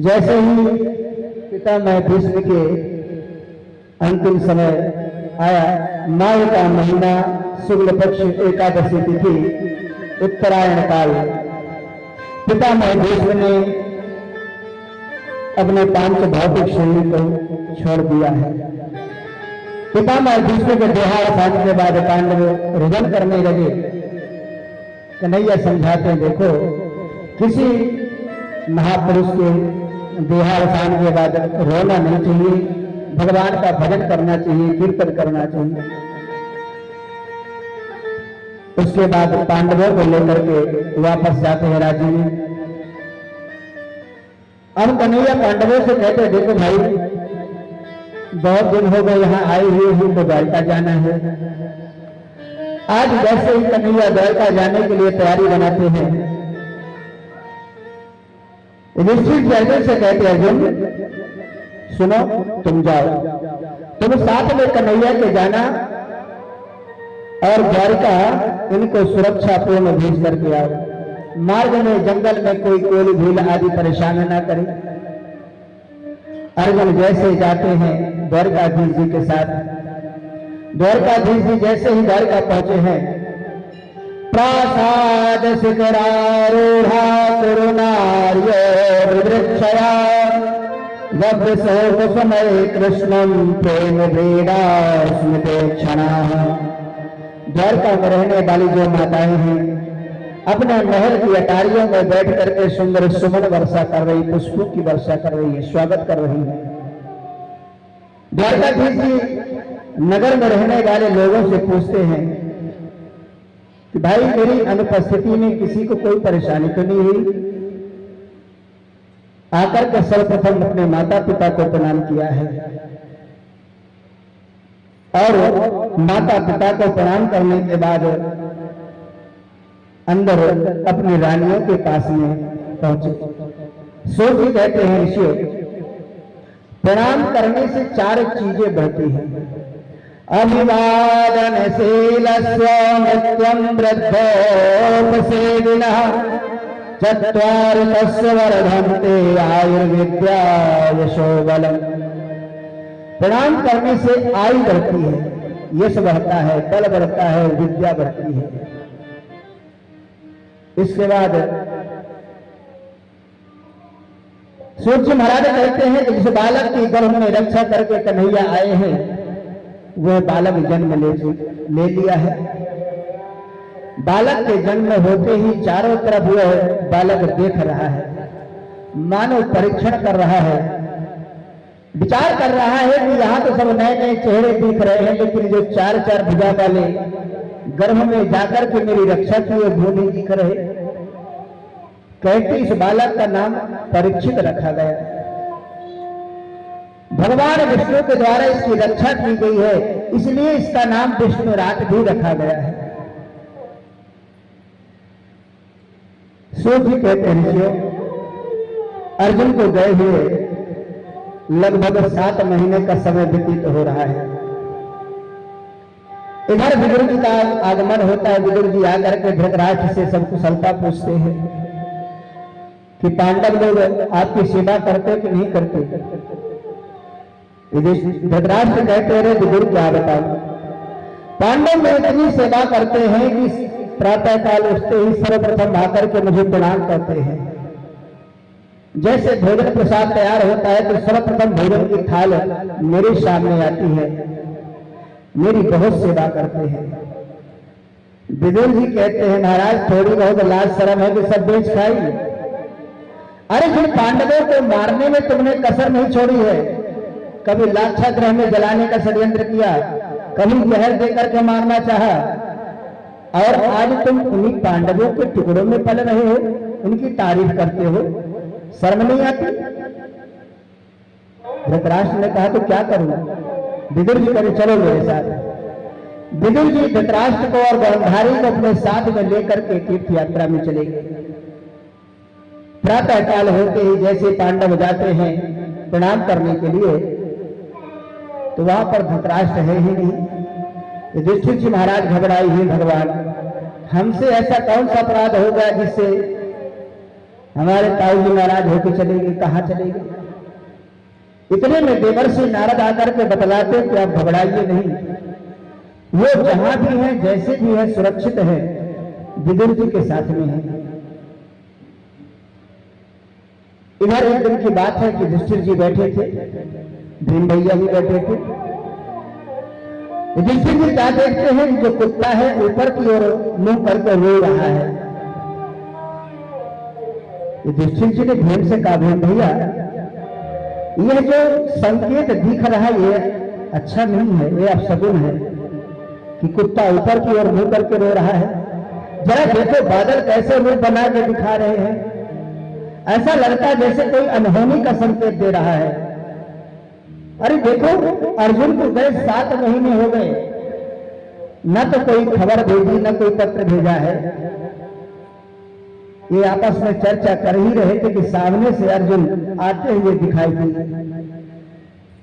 जैसे ही पितामह भीष्म के अंतिम समय आया, माघ का महीना, शुक्ल पक्ष एकादशी तिथि, उत्तरायण काल, पितामह भीष्म ने अपने पांच भौतिक शरीर को छोड़ दिया है। पितामह भीष्म के देहावसान के बाद पांडव रुदन करने लगे। कन्हैया समझाते हैं, देखो किसी महापुरुष के देहावसान के बाद रोना नहीं चाहिए, भगवान का भजन करना चाहिए, कीर्तन करना चाहिए। उसके बाद पांडवों को लेकर के वापस जाते हैं राज्य में। अब कन्हैया पांडवों से कहते, देखो भाई बहुत दिन हो गए यहाँ आए हुए हूं, तो द्वारका जाना है। आज जैसे ही कन्हैया द्वारका जाने के लिए तैयारी बनाते हैं, युधिष्ठिर अर्जुन से कहते, अर्जुन सुनो, तुम जाओ, तुम साथ में कन्हैया के जाना और द्वारका इनको सुरक्षा पूर्ण भेज करके आओ। मार्ग में जंगल में कोई कोल भील आदि परेशान ना करे। अर्जुन जैसे जाते हैं द्वारकाधीश जी के साथ, द्वारकाधीश जी जैसे ही द्वारका पहुंचे हैं, प्रासाद शिखरारूढ़ा कुरुनार्यो विवृक्षया वब्रसोकुसुमये कृष्णं प्रेम वेदा स्मृते क्षणाः। द्वारका में रहने वाली जो माताएं हैं, अपने महल की अटारियों में बैठ करके सुंदर सुमन वर्षा कर रही, पुष्पों की वर्षा कर रही है, स्वागत कर रही है। द्वारकाधीश जी नगर में रहने वाले लोगों से पूछते हैं कि भाई मेरी अनुपस्थिति में किसी को कोई परेशानी तो नहीं हुई? आकर के सर्वप्रथम अपने माता पिता को प्रणाम किया है और माता पिता को प्रणाम करने के बाद अंदर अपनी रानियों के पास में पहुंचे। सो भी कहते हैं ऋषियों, प्रणाम करने से चार चीजें बढ़ती हैं। अभिवादनशीलस्य नित्यं वृद्धोपसेविनः चत्वारि तस्य वर्धन्ते आयुर्विद्या यशोबलम्। प्रणाम करने से आयु बढ़ती है, यश बढ़ता है, बल बढ़ता है, विद्या बढ़ती है। इसके बाद सूर्य महाराज कहते हैं कि जिस बालक की गर्भ में रक्षा करके कन्हैया आए हैं, वह बालक जन्म ले लिया है। बालक के जन्म होते ही चारों तरफ वह बालक देख रहा है, मानव परीक्षण कर रहा है, विचार कर रहा है कि यहाँ तो सब नए नए चेहरे दिख रहे हैं, लेकिन जो चार चार भुजा वाले गर्भ में जाकर के मेरी रक्षा की वो भू नहीं दिख रहे। कहते इस बालक का नाम परीक्षित रखा गया। भगवान विष्णु के द्वारा इसकी रक्षा की गई है, इसलिए इसका नाम विष्णुराट भी रखा गया है। सूर्य कहते हैं ऋषियों, अर्जुन को गए हुए लगभग 7 महीने का समय व्यतीत हो रहा है। इधर विदुर जी का आगमन होता है। विदुर जी आकर के धृतराष्ट्र से सब कुशलता पूछते हैं कि पांडव लोग आपकी सेवा करते कि नहीं करते। धृतराष्ट्र कहते रहे विदुर क्या बताओ, पांडव में इतनी सेवा करते हैं कि प्रातः काल उठते ही सर्वप्रथम आकर के मुझे प्रणाम करते हैं। जैसे भोजन प्रसाद तैयार होता है तो सर्वप्रथम भोजन की थाल मेरे सामने आती है, मेरी बहुत सेवा करते हैं। विदुर जी कहते हैं महाराज थोड़ी बहुत लाज शर्म है कि सब बेच खाई। अरे जिन पांडवों को मारने में तुमने कसर नहीं छोड़ी है, कभी लाक्षागृह में जलाने का षड्यंत्र किया, कभी जहर देकर के मारना चाहा, और आज तुम उन्हीं पांडवों के टुकड़ों में पल रहे हो, उनकी तारीफ करते हो, शर्म नहीं आती? धृतराष्ट्र ने कहा तो क्या करूं? विदुर जी कहे चलो मेरे साथ। विदुर जी धृतराष्ट्र को और गांधारी को अपने साथ में लेकर के तीर्थ यात्रा में चले गए। प्रातः काल होते ही जैसे पांडव जाते हैं प्रणाम करने के लिए, तो वहां पर धृतराष्ट्र है ही नहीं। युधिष्ठिर जी महाराज घबराए ही, भगवान हमसे ऐसा कौन सा अपराध हो गया जिससे हमारे ताऊ जी नाराज होकर चले गए, कहाँ चले गए? इतने में देवर्षि नारद आकर के बतलाते कि आप घबराइए नहीं, वो जहां भी है, जैसे भी है, सुरक्षित है, विदुर जी के साथ में है। इधर एक दिन की बात है कि युधिष्ठिर जी बैठे थे, भीम भैया भी बैठे थे। युधिष्ठिर जी क्या देखते हैं, जो कुत्ता है ऊपर की ओर मुंह करके रो रहा है। युधिष्ठिर जी ने भीम से कहा, भीम भैया यह जो संकेत दिख रहा है ये अच्छा नहीं है, ये अपशगुन है कि कुत्ता ऊपर की ओर मुंह करके रो रहा है। जरा देखो बादल कैसे मुंह बना के दिखा रहे हैं, ऐसा लगता है जैसे कोई अनहोनी का संकेत दे रहा है। अरे देखो अर्जुन को गए 7 महीने हो गए, न तो कोई खबर भेजी, न कोई पत्र भेजा है। ये आपस में चर्चा कर ही रहे थे कि सामने से अर्जुन आते हुए दिखाई दी।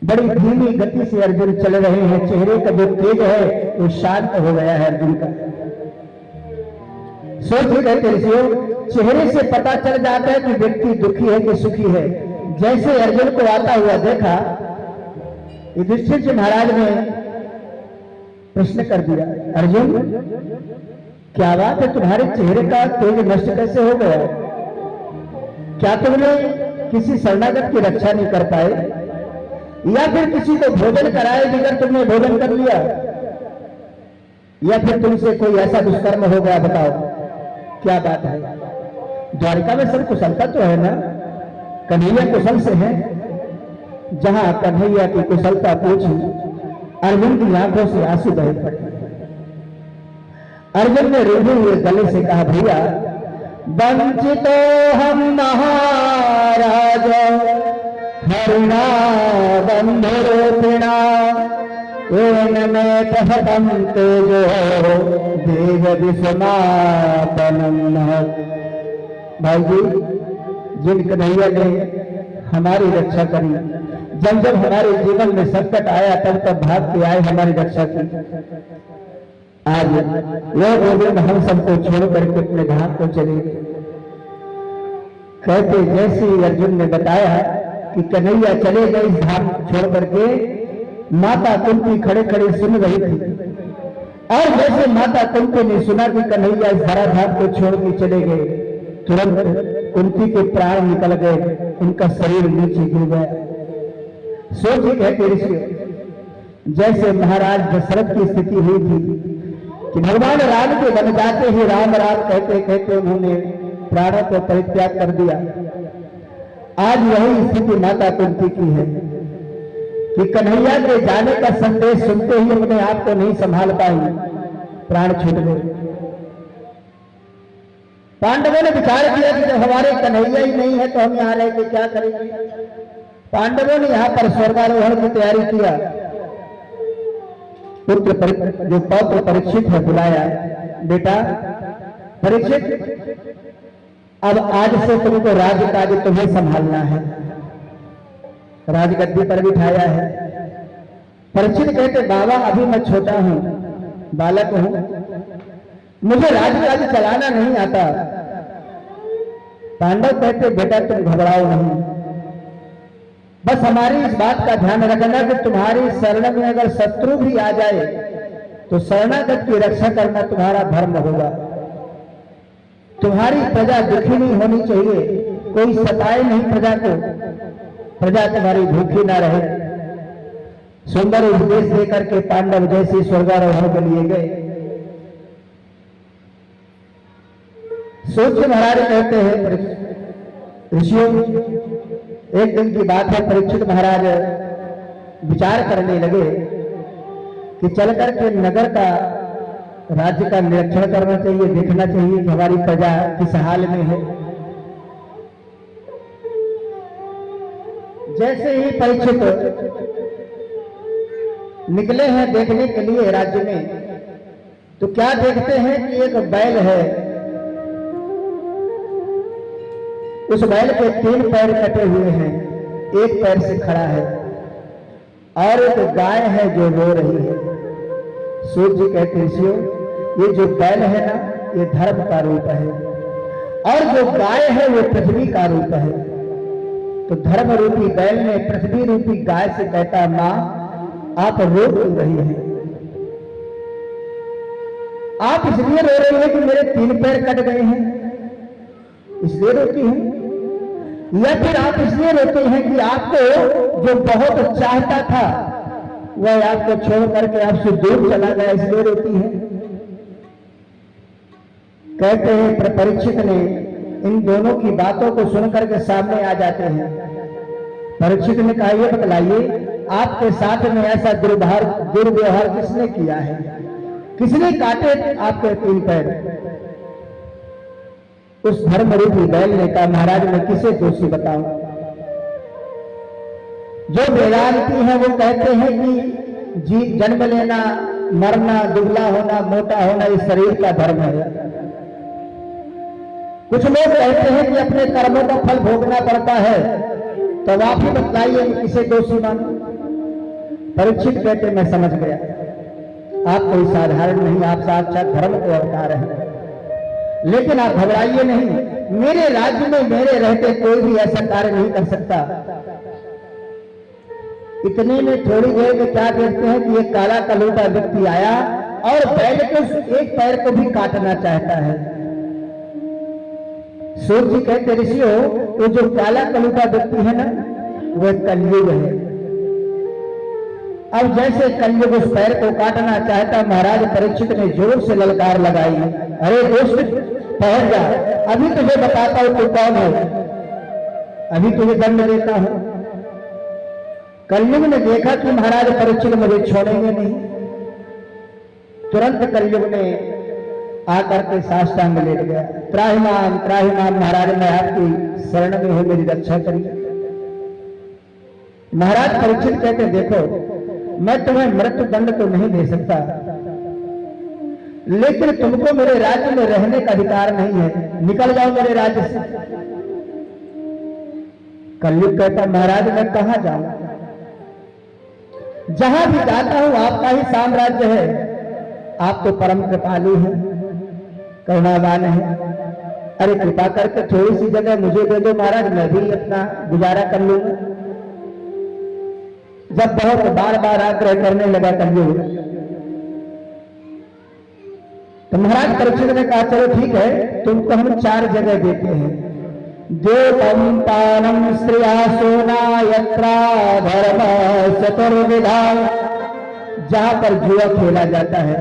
बड़ी धीमी गति से अर्जुन चल रहे हैं, चेहरे का जो तेज है वो शांत हो गया है अर्जुन का। सोच कहते ऋषियों, चेहरे से पता चल जाता है कि व्यक्ति दुखी है कि सुखी है। जैसे अर्जुन को आता हुआ देखा, युधिष्ठिर जी महाराज ने प्रश्न कर दिया, अर्जुन क्या बात है, तुम्हारे चेहरे का तेज नष्ट कैसे हो गया? क्या तुमने किसी शरणागत की रक्षा नहीं कर पाए, या फिर किसी को भोजन कराए बगैर तुमने भोजन कर लिया, या फिर तुमसे कोई ऐसा दुष्कर्म हो गया? बताओ क्या बात है? द्वारिका में सब कुशलता तो है ना, कन्हैया कुशल से है। जहां कन्हैया की कुशलता पूछी, अर्जुन की आंखों से आंसू बह पड़े। अर्जुन ने रोते हुए गले से कहा, भैया वंचितो हम महाराज हरिणा बंधुरूपिणा येन मे प्रहतं तेजो देव विस्मापनम्। भाई जी, जिन कन्हैया ने हमारी रक्षा करी, जब जब हमारे जीवन में संकट आया तब तब भाग के आए, हमारी रक्षा की। आज वह गोविंद हम सबको छोड़ करके अपने धाम को चले गए। कहते जैसे अर्जुन ने बताया कि कन्हैया चले गए इस धाम छोड़ करके, माता कुंती खड़े खड़े सुन रही थी, और जैसे माता कुंती ने सुना कि कन्हैया इस धराधाम को छोड़ के चले गए, तुरंत कुंती के प्राण निकल गए, उनका शरीर नीचे गिर गया। सोचिए कहते ऋषि, जैसे महाराज दशरथ की स्थिति हुई थी कि भगवान राम के बन जाते ही राम राम कहते कहते उन्होंने प्राणों को परित्याग कर दिया। आज वही स्थिति माता कुंती की है कि कन्हैया के जाने का संदेश सुनते ही अपने आप को नहीं संभाल पाई, प्राण छूट गए। पांडवों ने विचार किया कि जब हमारे कन्हैया ही नहीं है तो हम यहाँ रह के क्या करेंगे। पांडवों ने यहाँ पर स्वर्गारोहण की तैयारी किया। जो पौत्र परीक्षित है बुलाया, बेटा परीक्षित, अब आज से तुमको राज्य काज तुम्हें संभालना है। राजगद्दी पर बिठाया है। परीक्षित कहते, बाबा अभी मैं छोटा हूं, बालक हूं, मुझे राजकाज चलाना नहीं आता। पांडव कहते, बेटा तुम घबराओ नहीं, बस हमारी इस बात का ध्यान रखना कि तुम्हारी शरण में अगर शत्रु भी आ जाए तो शरणागत की रक्षा करना तुम्हारा धर्म होगा। तुम्हारी प्रजा दुखी नहीं होनी चाहिए, कोई सताए नहीं प्रजा को, प्रजा तुम्हारी भूखी ना रहे। सुंदर उपदेश देकर के पांडव जैसे स्वर्गारोहण के लिए गए। सोच महाराज कहते हैं, ऋषियों एक दिन की बात है, परीक्षित महाराज विचार करने लगे कि चल करके नगर का, राज्य का निरीक्षण करना चाहिए, देखना चाहिए कि हमारी प्रजा किस हाल में है। जैसे ही परीक्षित निकले हैं देखने के लिए राज्य में, तो क्या देखते हैं कि एक बैल है, उस बैल के 3 पैर कटे हुए हैं, एक पैर से खड़ा है, और एक गाय है जो रो रही है। सूर्य जी कहते ऋषियों, ये जो बैल है ना, ये धर्म का रूप है, और जो गाय है वो पृथ्वी का रूप है। तो धर्म रूपी बैल ने पृथ्वी रूपी गाय से कहता, मां आप रो क्यों रही हैं? आप इसलिए रो रही हैं कि मेरे 3 पैर कट गए हैं, इसलिए रोती हैं? या फिर आप इसलिए रोते हैं कि आपको जो बहुत चाहता था वह आपको छोड़ करके आपसे दूर चला गया, इसलिए रोती हैं? कहते हैं परीक्षित ने इन दोनों की बातों को सुनकर के सामने आ जाते हैं। परीक्षित ने कहा, ये बतलाइए आपके साथ में ऐसा दुर्व्यवहार किसने किया है? किसने काटे आपके 3 पैर? उस धर्म रूपी बैल ने कहा, महाराज मैं किसे दोषी बताऊं? जो वेदांती है वो कहते हैं कि जन्म लेना, मरना, दुबला होना, मोटा होना इस शरीर का धर्म है। कुछ लोग कहते हैं कि अपने कर्मों का फल भोगना पड़ता है। तो आप ही बतलाइए किसे दोषी मानूं? परीक्षित कहते मैं समझ गया, आप कोई साधारण नहीं, आप साक्षात धर्म को अवतार हैं। लेकिन आप घबराइए नहीं, मेरे राज्य में मेरे रहते कोई भी ऐसा कार्य नहीं कर सकता। इतने में थोड़ी देर में क्या देखते हैं कि एक काला कलूटा व्यक्ति आया और बैल के एक पैर को भी काटना चाहता है। सूर्य जी कहते, ऋषियों वो जो काला कलूटा व्यक्ति है ना, वह कलयुग है। अब जैसे कलयुग उस पैर को काटना चाहता, महाराज परीक्षित ने जोर से ललकार लगाई, अरे दोस्त ठहर जा, अभी तुझे बताता हूं तू कौन है, अभी तुझे दंड देता हूं। कलयुग ने देखा कि महाराज परीक्षित मुझे छोड़ेंगे नहीं। तुरंत कलयुग ने आकर के साष्टांग लेट गया, त्राहिमाम त्राहिमाम, महाराज मैं आपकी शरण में हूं, मेरी रक्षा करिए। महाराज परीक्षित कहते, देखो मैं तुम्हें मृत्यु दंड तो नहीं दे सकता, लेकिन तुमको मेरे राज्य में रहने का अधिकार नहीं है, निकल जाओ मेरे राज्य से। कलयुग कहता, महाराज मैं कहां जाऊं? जहां भी जाता हूं आपका ही साम्राज्य है, आप तो परम कृपालु हैं, करुणावान है। अरे कृपा करके थोड़ी सी जगह मुझे दे दो महाराज, मैं भी अपना गुजारा कर लूंगा। जब बहुत बार बार आग्रह करने लगा कलयुग, तो महाराज परीक्षित ने कहा, चलो ठीक है, तुमको हम 4 जगह देते हैं। देवम पानम श्रिया सोना यत्रा धर्म चतुर्विधा, जहां पर जुआ खेला जाता है,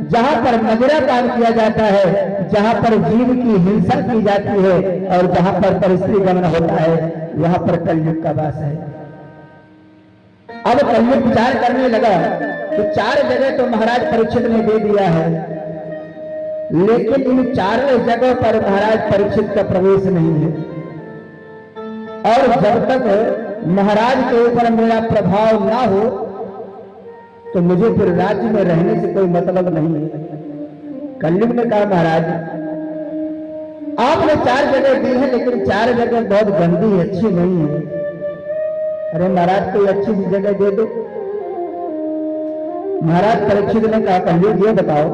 जहां पर मदिरा पान किया जाता है, जहां पर जीव की हिंसा की जाती है और जहां पर परिस्त्री गमन होता है, वहां पर कलयुग का वास है। अब कलयुग विचार करने लगा कि 4 जगह तो महाराज परीक्षित ने दे दिया है, लेकिन इन 4 जगह पर महाराज परीक्षित का प्रवेश नहीं है, और जब तक महाराज के ऊपर मेरा प्रभाव ना हो तो मुझे फिर राज्य में रहने से कोई मतलब नहीं है। कलयुग ने कहा, महाराज आपने 4 जगह दी है, लेकिन 4 जगह बहुत गंदी है, अच्छी नहीं है। अरे महाराज कोई अच्छी सी जगह दे दो। महाराज परीक्षित ने कहा, कलयुग ये बताओ,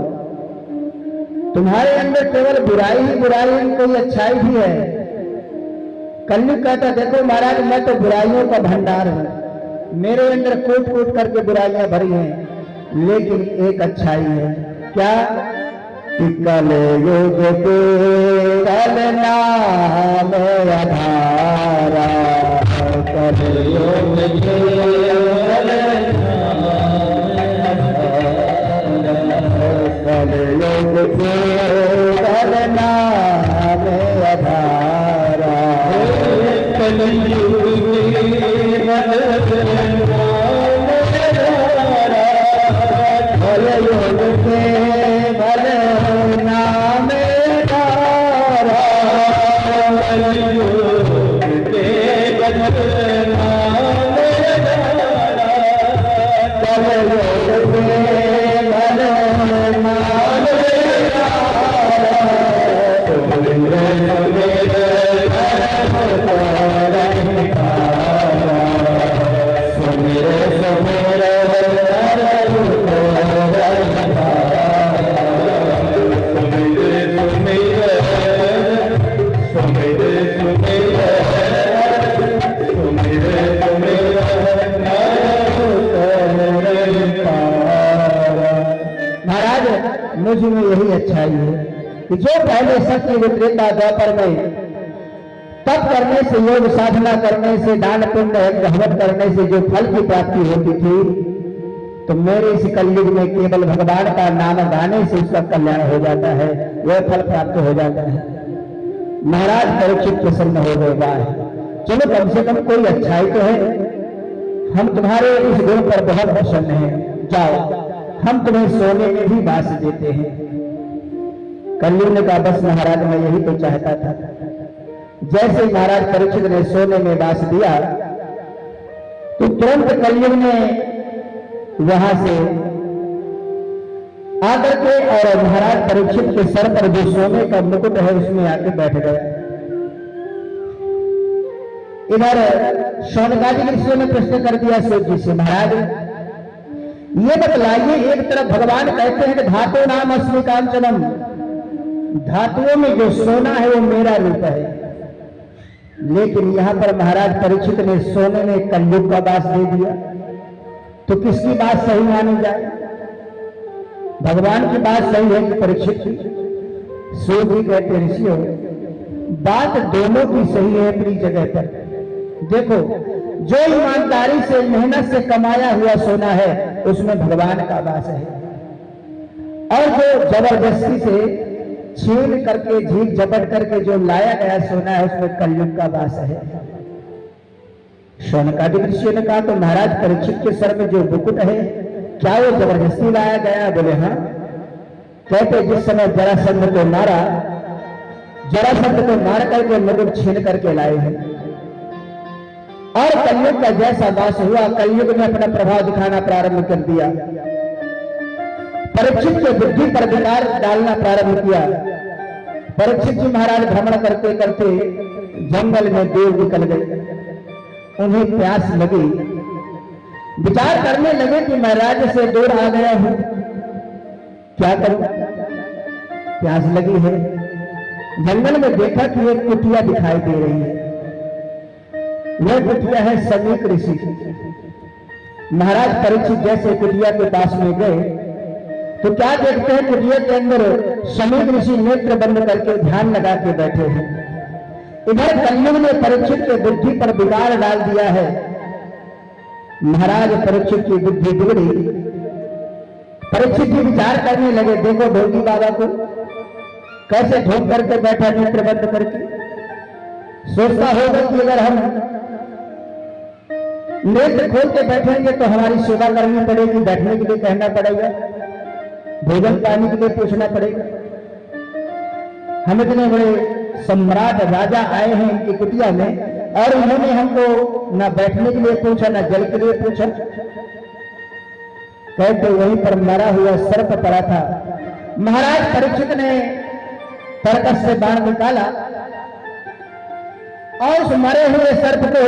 तुम्हारे अंदर केवल बुराई ही बुराई है, कोई अच्छाई भी है? कलयुग कहता, देखो महाराज मैं तो बुराइयों का भंडार हूं, मेरे अंदर कूट कूट करके बुराइयां भरी हैं, लेकिन एक अच्छाई है। क्या? कलयुग केवल नाम आधारा, कलयुग केवल कलयुग केवल नाम आधारा, कलयुग केवल नाम आधारा, मुझ में यही अच्छाई है कि जो पहले सत्य विक्रेता द्वापर में तप करने से, योग साधना करने से, दान पुण्य ग्रहण करने से जो फल की प्राप्ति होती थी, तो मेरे इस कलयुग में केवल भगवान का नाम गाने से उसका कल्याण हो जाता है, वह फल प्राप्त हो जाता है। महाराज परीक्षित प्रसन्न हो गए। वाह, चलो कम से कम कोई अच्छाई तो है, हम तुम्हारे इस गुण पर बहुत प्रसन्न हैं, जाओ हम तुम्हें सोने में भी वास देते हैं। कलयुग ने कहा बस महाराज मैं यही तो चाहता था। जैसे महाराज परीक्षित ने सोने में वास दिया तो तुरंत कलयुग ने वहां से आकर के और महाराज परीक्षित के सर पर जो सोने का मुकुट है उसमें आके बैठ गया। इधर शौनकादि ऋषियों ने प्रश्न कर दिया सूत जी से, महाराज ये बतलाइए, एक तरफ भगवान कहते हैं कि धातु नाम अस्मि कांचनम, धातुओं में जो सोना है वो मेरा रूप है, लेकिन यहां पर महाराज परीक्षित ने सोने में कलयुग का वास दे दिया, तो किसकी बात सही मानी जाए? भगवान की बात सही है कि परीक्षित की? सूत जी कहते ऋषियों बात दोनों की सही है अपनी जगह पर। देखो, जो ईमानदारी से मेहनत से कमाया हुआ सोना है उसमें भगवान का वास है, और जो जबरदस्ती से छीन करके झीक झपट करके जो लाया गया सोना है उसमें कलयुग का वास है। शौनकादि ऋषियों ने कहा तो महाराज परीक्षित के सर में जो मुकुट है क्या वो जबरदस्ती लाया गया? बोले हाँ। कहते जिस समय जरासंध को मारा, जरासंध को मार करके मुकुट छीन करके लाए हैं, और कलयुग का जैसा वास हुआ कलयुग ने अपना प्रभाव दिखाना प्रारंभ कर दिया, परीक्षित के बुद्धि पर विकार डालना प्रारंभ किया। परीक्षित जी महाराज भ्रमण करते करते जंगल में देव निकल गए, उन्हें प्यास लगी, विचार करने लगे कि मैं राज्य से दूर आ गया हूं, क्या करूं, प्यास लगी है। जंगल में देखा कि एक कुटिया दिखाई दे रही है, वह कुटिया है समीक ऋषि। महाराज परीक्षित जैसे कुटिया के पास में गए तो क्या देखते हैं, कुटिया के अंदर समीक ऋषि नेत्र बंद करके ध्यान लगा के बैठे हैं। इधर कलयुग ने परीक्षित के बुद्धि पर बिगाड़ डाल दिया है। महाराज परीक्षित की बुद्धि बिगड़ी, परीक्षित जी विचार करने लगे, देखो ढोंगी बाबा को कैसे ढोंग करके बैठा नेत्र बंद करके, सोचता होगा कि अगर हम नेत्र खोल के बैठेंगे तो हमारी सेवा करनी पड़ेगी, बैठने के लिए कहना पड़ेगा, भोजन पानी के लिए पूछना पड़ेगा। हम इतने बड़े सम्राट राजा आए हैं इनकी कुटिया में और उन्होंने हमको ना बैठने के लिए पूछा ना जल के लिए पूछा। कहते वहीं पर मरा हुआ सर्प पड़ा था। महाराज परीक्षित ने तरकस से बाण निकाला और उस मरे हुए सर्प को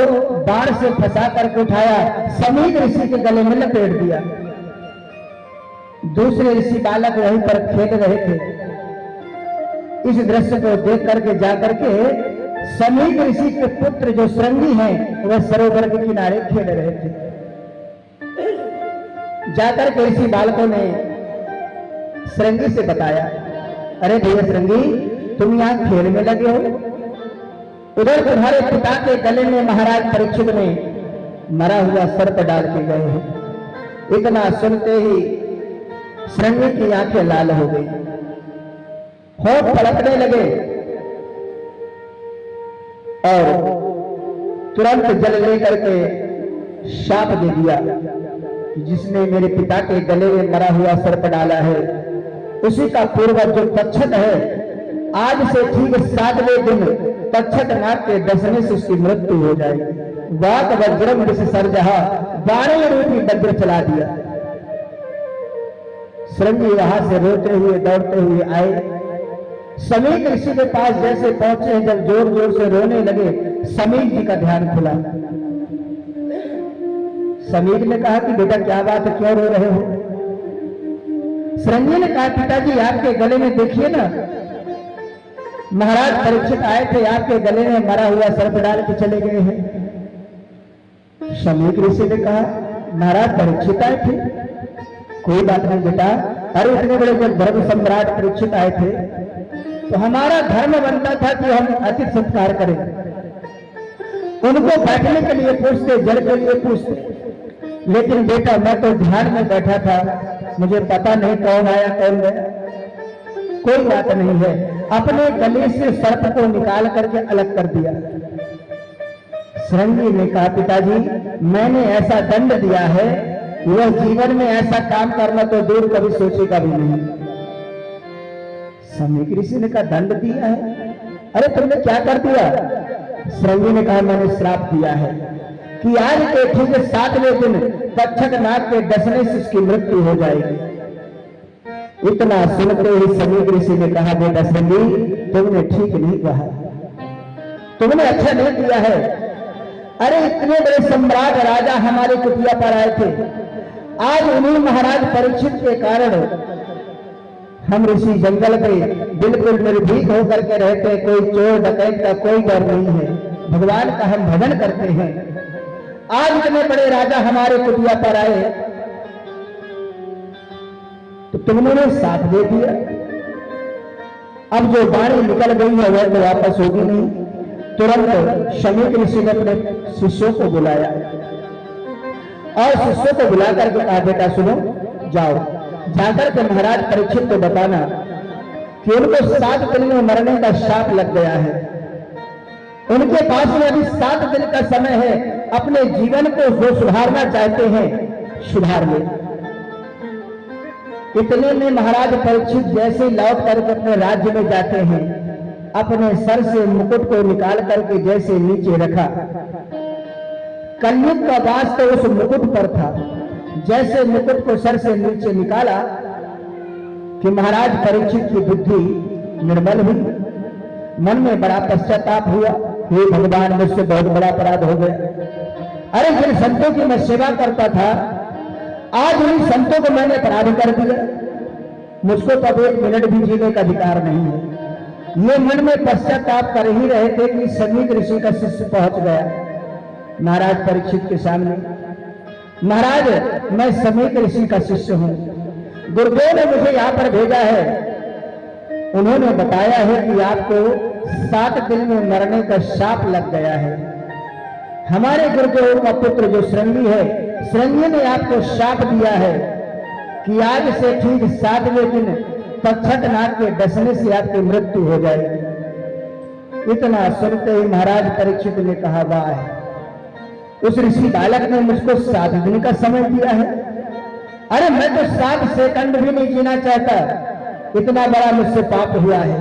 बाण से फंसा करके उठाया, समीक ऋषि के गले में लपेट दिया। दूसरे ऋषि बालक वहीं पर खेल रहे थे। इस दृश्य को देख करके जाकर के समीक ऋषि के पुत्र जो श्रृंगी हैं वह सरोवर के किनारे खेल रहे थे। जाकर के ऋषि बालकों ने श्रृंगी से बताया, अरे भैया श्रृंगी तुम यहां खेल में लगे हो, उधर तुम्हारे पिता के गले में महाराज परीक्षित ने मरा हुआ सर्प डाल के गए हैं। इतना सुनते ही श्रृंगी की आंखें लाल हो गई, होठ पलटने लगे और तुरंत जल लेकर के शाप दे दिया, जिसने मेरे पिता के गले में मरा हुआ सर्प डाला है उसी का पूर्वज जो तक्षक है आज से ठीक 7वें दिन तक्षक नाग के डसने से उसकी मृत्यु हो जाएगी। वाक वज्रम विसर्जहा, बाणे रूपी वज्र चला दिया। श्रृंगी वहां से रोते हुए दौड़ते हुए आए, समीक ऋषि के पास जैसे पहुंचे, जब जोर जोर से रोने लगे समीक जी का ध्यान खुला। समीक ने कहा कि बेटा क्या बात है, क्यों रो रहे हो? श्रृंगी ने कहा पिताजी आपके गले में देखिए ना, महाराज परीक्षित आए थे, आपके गले में मरा हुआ सर्प डाल के चले गए हैं। समीक ऋषि ने कहा महाराज परीक्षित आए थे, कोई बात नहीं बेटा, अरे इतने बड़े जब धर्म सम्राट परीक्षित आए थे तो हमारा धर्म बनता था कि हम अतिथि सत्कार करें, उनको बैठने के लिए पूछते, जल के लिए पूछते। लेकिन बेटा मैं तो ध्यान में बैठा था, मुझे पता नहीं कौन आया कौन गया। कोई बात नहीं है, अपने गले से सर्प को निकाल करके अलग कर दिया। श्रृंगी ने कहा पिताजी मैंने ऐसा दंड दिया है, वह जीवन में ऐसा काम करना तो दूर कभी सोचेगा भी नहीं। समीक ऋषि ने कहा दंड दिया है? अरे तुमने क्या कर दिया? श्रृंगी ने कहा मैंने श्राप दिया है कि आज के ठीक 7वें दिन तक्षक नाग के डसने से उसकी मृत्यु हो जाएगी। इतना सुनते ही समीक ऋषि ने कहा बेटा श्रृंगी तुमने ठीक नहीं कहा, तुमने अच्छा नहीं किया है। अरे इतने बड़े सम्राट राजा हमारे कुटिया पर आए थे, आज उन्हीं महाराज परीक्षित के कारण हम ऋषि जंगल में बिल्कुल निर्भीक होकर के रहते, कोई चोर डकैत का कोई डर नहीं है, भगवान का हम भजन करते हैं। आज इतने बड़े राजा हमारे कुटिया पर आए तो तुमने साथ दे दिया। अब जो वाणी निकल गई है वह तो वापस होगी नहीं। तुरंत समीक ऋषि ने अपने शिष्यों को बुलाया और शिष्यों को बुला करके कहा बेटा सुनो, जाओ जाकर के महाराज परीक्षित को बताना कि उनको 7 दिन में मरने का शाप लग गया है। उनके पास में अभी 7 दिन का समय है, अपने जीवन को जो सुधारना चाहते हैं सुधार ले। इतने में महाराज परीक्षित जैसे लौट करके अपने राज्य में जाते हैं, अपने सर से मुकुट को निकाल करके जैसे नीचे रखा, कलयुग का वास तो उस मुकुट पर था। जैसे मुकुट को सर से नीचे निकाला कि महाराज परीक्षित की बुद्धि निर्मल हुई, मन में बड़ा पश्चाताप हुआ, हे भगवान मुझसे बहुत बड़ा अपराध हो गया। अरे जिन संतों की मैं सेवा करता था आज उन्हीं संतों को मैंने अपराध कर दिया, मुझको तो अब 1 मिनट भी जीने का अधिकार नहीं है। ये मन में पश्चाताप कर ही रहे थे कि समीक ऋषि का शिष्य पहुंच गया महाराज परीक्षित के सामने। महाराज मैं समीक ऋषि का शिष्य हूं, गुरुदेव ने मुझे यहां पर भेजा है, उन्होंने बताया है कि आपको 7 दिन में मरने का शाप लग गया है। हमारे गुरुदेव का पुत्र जो श्रृंगी है, श्रृंगी ने आपको शाप दिया है कि आज से ठीक 7वें दिन तक्षक नाग के डसने से आपकी मृत्यु हो जाएगी। इतना सुनते ही महाराज परीक्षित ने कहा वाह, उस ऋषि बालक ने मुझको 7 दिन का समय दिया है। अरे मैं तो 7 सेकंड भी नहीं जीना चाहता, इतना बड़ा मुझसे पाप हुआ है।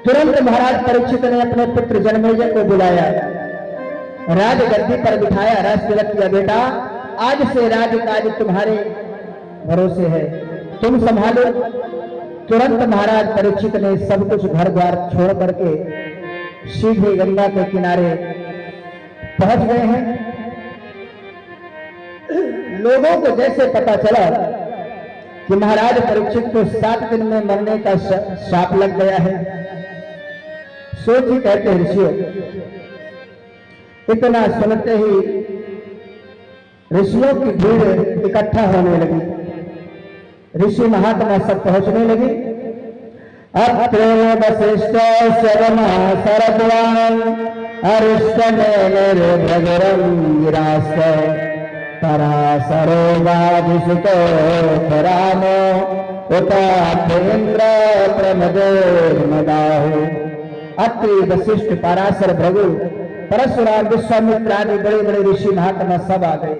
तुरंत महाराज परीक्षित ने अपने पुत्र जन्मेजय को बुलाया, राजगद्दी पर बिठाया, राज तिलक किया। बेटा आज से राजकाज तुम्हारे भरोसे है, तुम संभालो। तुरंत महाराज परीक्षित ने सब कुछ घर द्वार छोड़ करके सीधे गंगा के किनारे पहुंच गए हैं। लोगों को जैसे पता चला कि महाराज परीक्षित को 7 दिन में मरने का शाप लग गया है, सोचिए कहते हैं ऋषियों। इतना सुनते ही ऋषियों की भीड़ इकट्ठा होने लगी, ऋषि महात्मा सब पहुंचने लगे। अत्रे वशिष्ठ शर्मा शरद्वान अरिष्ट गिरास्त पराशरोगाभिषितो रामो उतापेन्द्र प्रमदेर्मदाहु। अत्रि वशिष्ठ पराशर भृगु परशुराम विश्वामित्र आदि बड़े बड़े ऋषि महात्मा सब आ गए,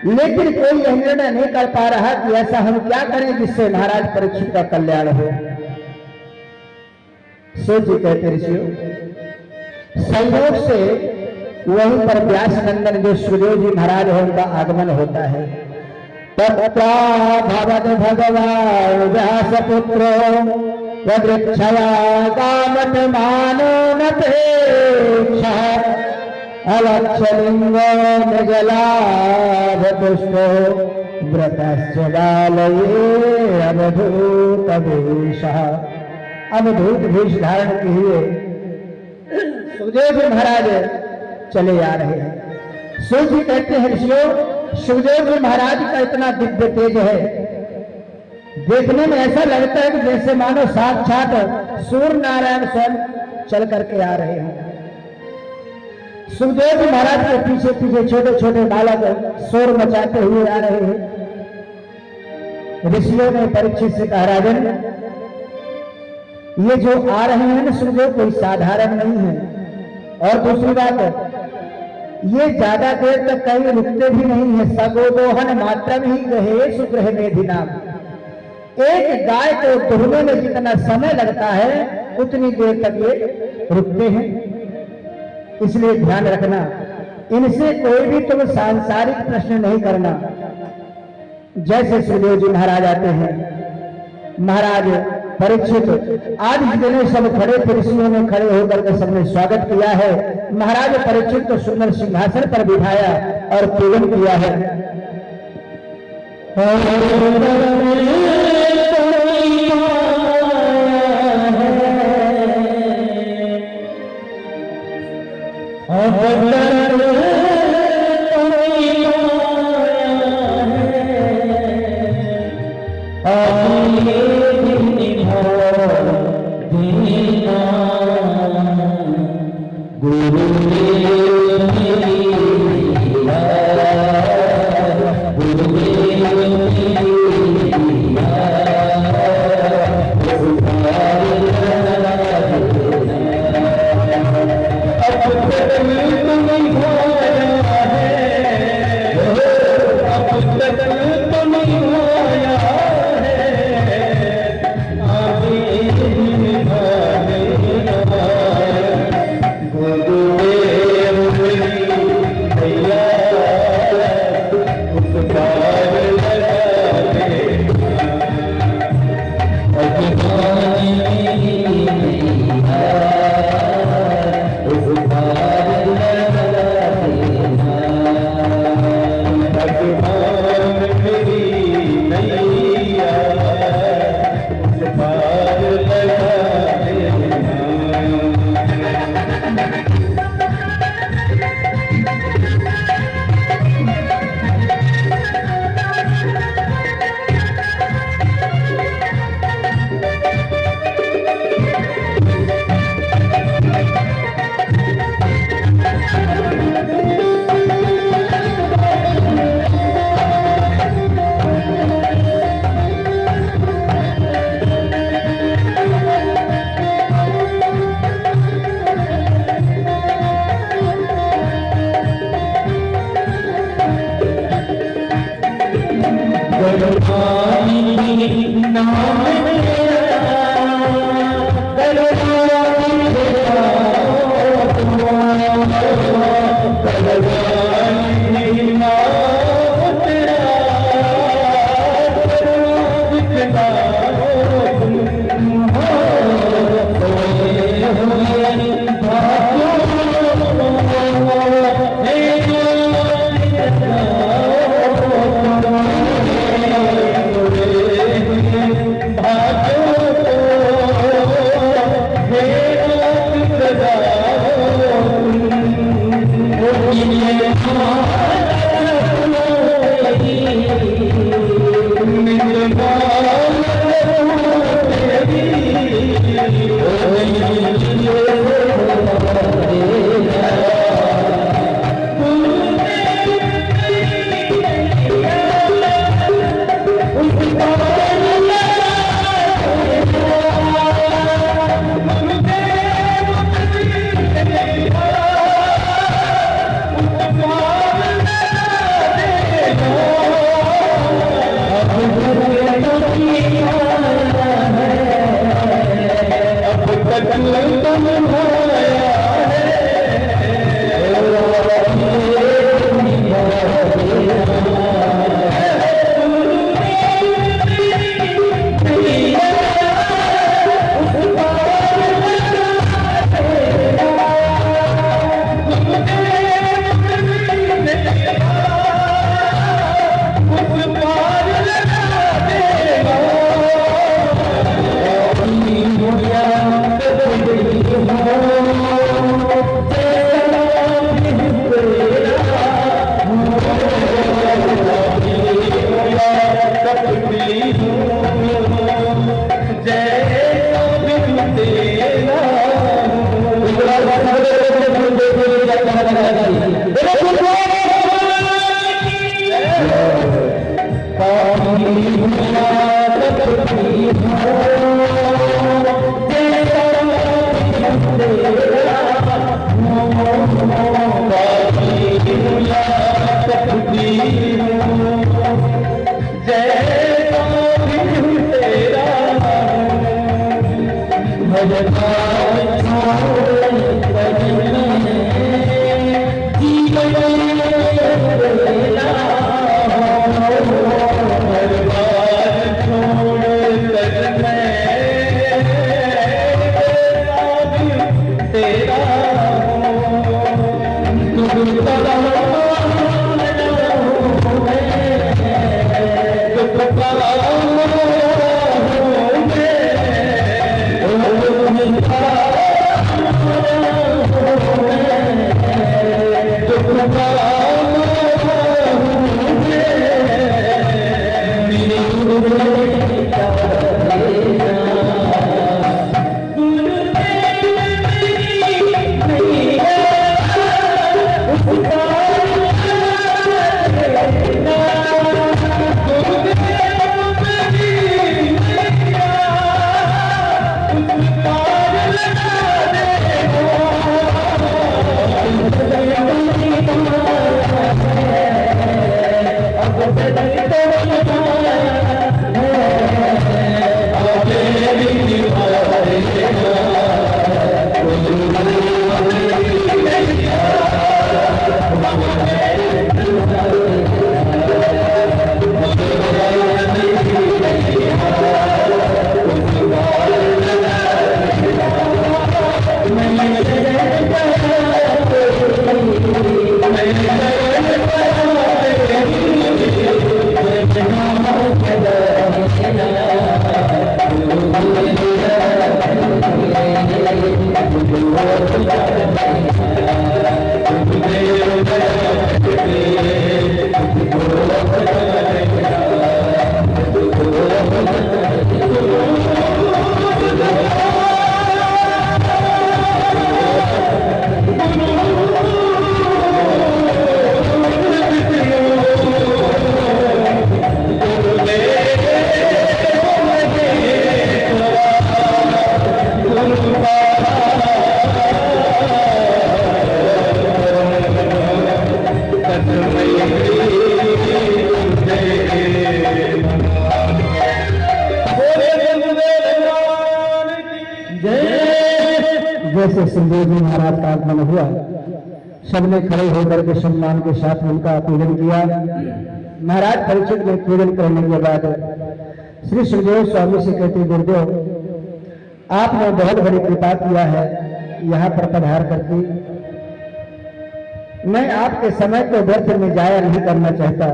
लेकिन कोई यह निर्णय नहीं कर पा रहा कि ऐसा हम क्या करें जिससे महाराज परीक्षित का कल्याण हो। सोचिए कहते ऋषियों, संयोग से वहीं पर व्यास नंदन जो सुखदेव जी महाराज है उनका आगमन होता है। तत्रा भवद भगवान व्यास पुत्रो वृक्षया कामत मानो नपेक्षा अलक्षलिंगो निजलाभतुष्टो व्रतश्च बालये अवधूत वेशः। अवधूत वेश धारण किए सुखदेव जी महाराज चले आ रहे हैं। सूर्य कहते हैं ऋषियों, सुखदेव जी महाराज का इतना दिव्य तेज है देखने में ऐसा लगता है कि जैसे मानो साक्षात सूर्य नारायण स्वयं चल करके आ रहे हैं। सुखदेव जी महाराज के पीछे पीछे छोटे छोटे बालक शोर मचाते हुए आ रहे हैं। ऋषियों ने परीक्षित से कहा, राजन ये जो आ रहे हैं ना सुखदेव कोई साधारण नहीं है, और दूसरी बात ये ज्यादा देर तक कहीं रुकते भी नहीं है। सगोदोहन मात्रम ही गहे सुग्रह मेधि नाम। एक गाय को दुहने में जितना समय लगता है उतनी देर तक ये रुकते हैं। इसलिए ध्यान रखना, इनसे कोई भी तुम सांसारिक प्रश्न नहीं करना। जैसे सुखदेव जी महाराज आते हैं, महाराज परीक्षित आज जितने सब खड़े थे ऋषियों ने खड़े होकर के सबने स्वागत किया है। महाराज परीक्षित को सुंदर सिंहासन पर बिठाया और पूजन किया है। जैसे सुखदेव जी महाराज का आगमन हुआ, सबने खड़े होकर के सम्मान के साथ उनका पूजन किया। महाराज परीक्षित ने पूजन करने के बाद श्री सुखदेव स्वामी से कहते, गुरुदेव आपने बहुत बड़ी कृपा किया है यहाँ पर पधार करके। मैं आपके समय को व्यर्थ में जाया नहीं करना चाहता।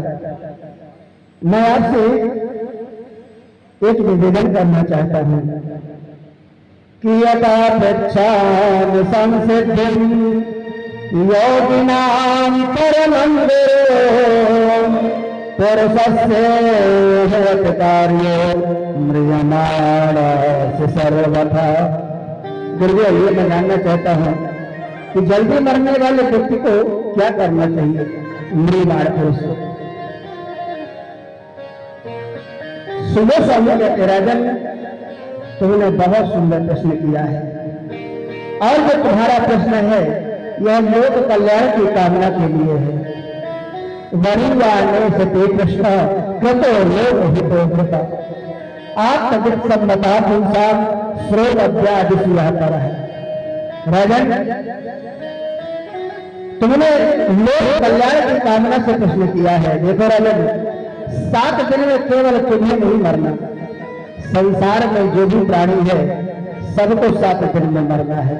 मैं आपसे एक निवेदन करना चाहता हूँ कि यथापेक्षां संसिद्धिं योगिनां परमं पुरुषस्य भवति कार्यो म्रियमाणस्य सर्वथा। गुरुदेव, ये मैं जानना चाहता हूँ कि जल्दी मरने वाले व्यक्ति को क्या करना चाहिए? म्रियमाण पुरुष सुबह स्वामी कहते, राजन तुमने बहुत सुंदर प्रश्न किया है, और जो तुम्हारा प्रश्न है यह लोक कल्याण की कामना के लिए है। वरिवाने से प्रश्न कृतो लोक हितो कृता आत्मविद सम्मता पुंसाम स्रोत अध्यादिश यहाँ पर है। राजन, तुमने लोक कल्याण की कामना से प्रश्न किया है। देखो राजन, 7 दिन में केवल तुम्हें नहीं मरना, संसार में जो भी प्राणी है सबको 7 दिन में मरना है,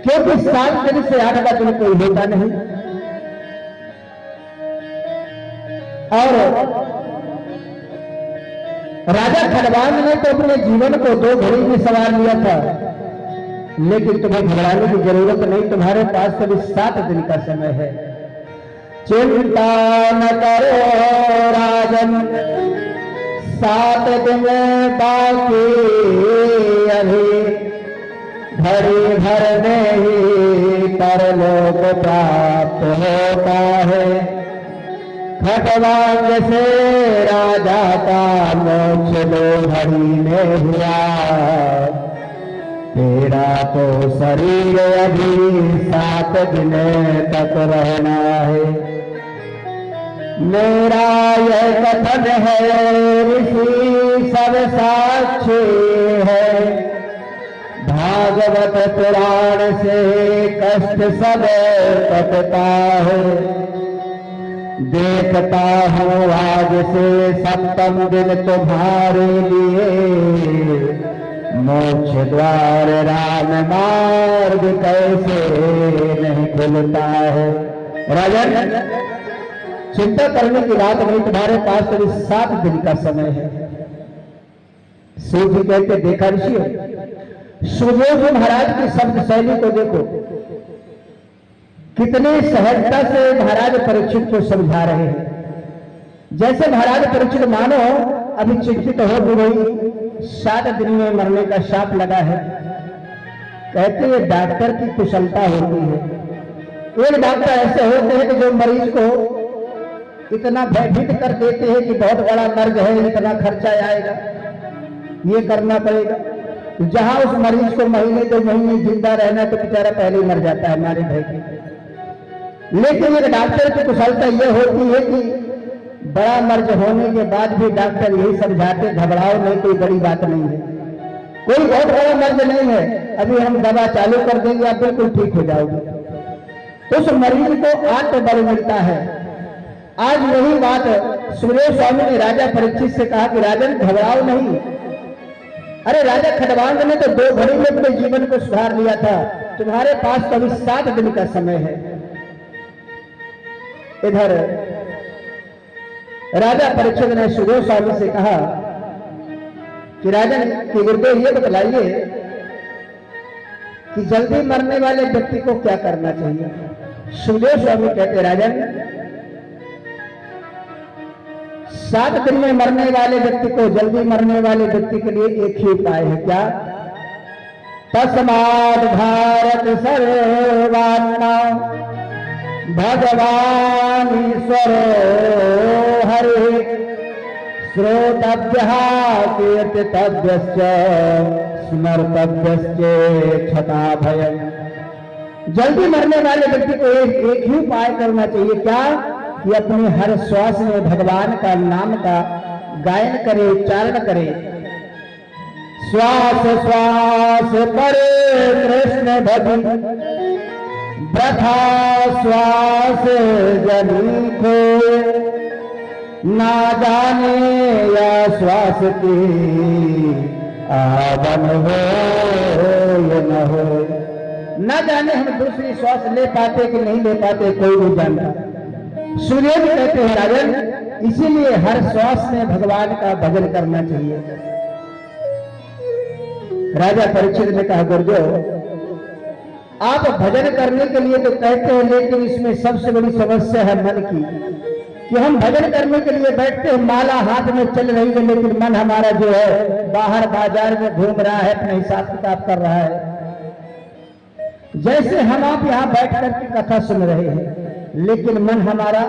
क्योंकि 7 दिन से 8 का दिन कोई होता नहीं। और राजा खड़वांग ने तो अपने जीवन को 2 घड़ी में सवार लिया था, लेकिन तुम्हें घबराने की जरूरत नहीं, तुम्हारे पास कभी 7 दिन का समय है। चिंता न करो राजन, 7 दिन बाकी अभी, घड़ी भर में ही परलोक प्राप्त होता है। खटवांग से राजा का मोक्ष दो घड़ी में हुआ, तेरा तो शरीर अभी 7 दिन तक रहना है। मेरा यह कथन है ऋषि सब साक्षी है, भागवत पुराण से कष्ट सब कटता है। देखता हूँ आज से 7वें दिन तुम्हारे लिए, मोक्ष द्वार राम मार्ग कैसे नहीं खुलता है। राजन, चिंता करने की बात नहीं, तुम्हारे पास कभी 7 दिन का समय है। सूर्य कहते देखा ऋषि, सुखदेव महाराज की शब्द शैली को देखो, कितने सहजता से महाराज परीक्षित को समझा रहे हैं। जैसे महाराज परीक्षित मानो अभी चिंतित हो गई, 7 दिन में मरने का शाप लगा है। कहते हैं डॉक्टर की कुशलता होती है। एक डॉक्टर ऐसे होते हैं कि जो मरीज को इतना भयभीत कर देते हैं कि बहुत बड़ा मर्ज है, इतना खर्चा आएगा, ये करना पड़ेगा। जहां उस मरीज को महीने 2 महीने जिंदा रहना तो बेचारा पहले ही मर जाता है हमारे भय के। लेकिन एक डॉक्टर की कुशलता यह होती है कि बड़ा मर्ज होने के बाद भी डॉक्टर यही समझाते घबराओ नहीं, कोई बड़ी बात नहीं है, कोई बहुत बड़ा मर्ज नहीं है, अभी हम दवा चालू कर देंगे, आप बिल्कुल ठीक हो जाओगे। तो उस मरीज को आत्मबल मिलता है। आज वही बात सुखदेव स्वामी ने राजा परीक्षित से कहा कि राजन घबराओ नहीं। अरे राजा खटवांग ने तो 2 घड़ी में अपने जीवन को सुधार लिया था, तुम्हारे पास तो अभी 7 दिन का समय है। इधर राजा परीक्षित ने सुखदेव स्वामी से कहा कि राजन की गुरुदेव ये बतलाइए कि जल्दी मरने वाले व्यक्ति को क्या करना चाहिए। सुखदेव स्वामी कहते राजन 7 दिन में मरने वाले व्यक्ति को, जल्दी मरने वाले व्यक्ति के लिए एक ही उपाय है, क्या? तस्मात् भारत सर्वात्मा भगवान ईश्वर हरि श्रोतव्यः कीर्तितव्यश्च स्मर्तव्यश्च क्षता भयम्। जल्दी मरने वाले व्यक्ति को एक ही उपाय करना चाहिए, क्या? कि अपने हर श्वास में भगवान का नाम का गायन करे, उच्चारण करे। श्वास श्वास परे कृष्ण भजन, वृथा श्वास जनी को, ना जाने या श्वास की आवन हो या न हो। न जाने हम दूसरी श्वास ले पाते कि नहीं ले पाते, कोई नहीं जानता। सूर्य भी कहते हैं राजन, इसीलिए हर श्वास में भगवान का भजन करना चाहिए। राजा परीक्षित ने कहा गुरुदेव आप भजन करने के लिए तो कहते हैं, लेकिन इसमें सबसे बड़ी समस्या है मन की, कि हम भजन करने के लिए बैठते हैं, माला हाथ में चल रही है, लेकिन मन हमारा जो है बाहर बाजार में घूम रहा है, अपने हिसाब किताब कर रहा है। जैसे हम आप यहाँ बैठ करके कथा सुन रहे हैं, लेकिन मन हमारा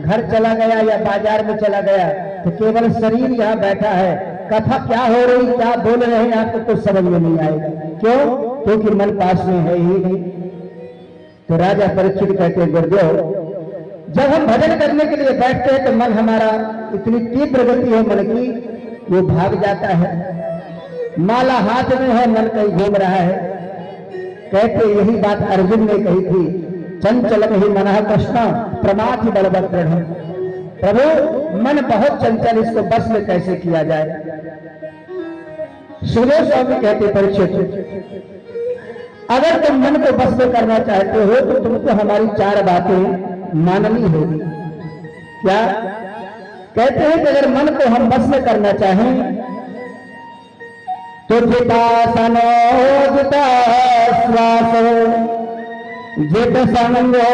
घर चला गया या बाजार में चला गया, तो केवल शरीर यहाँ बैठा है। कथा क्या हो रही, क्या बोल रहे हैं, आपको कुछ समझ में नहीं आएगा। क्यों? क्योंकि मन पास में है ही नहीं। तो राजा परीक्षित कहते हैं गुरुदेव जब हम भजन करने के लिए बैठते हैं तो मन हमारा इतनी तीव्र गति है मन की, वो भाग जाता है। माला हाथ में है, मन कहीं घूम रहा है। कहते यही बात अर्जुन ने कही थी, चंचल ही मनः कृष्ण प्रमाथि बलवत् दृढ़। प्रभु मन बहुत चंचल, इसको बस में कैसे किया जाए। सुखदेव स्वामी कहते परीक्षित अगर तुम मन को बस में करना चाहते हो तो तुमको हमारी 4 बातें माननी होगी। क्या? कहते हैं कि अगर मन को हम बस में करना चाहें तो जितासनो जिता श्वासो जित संगो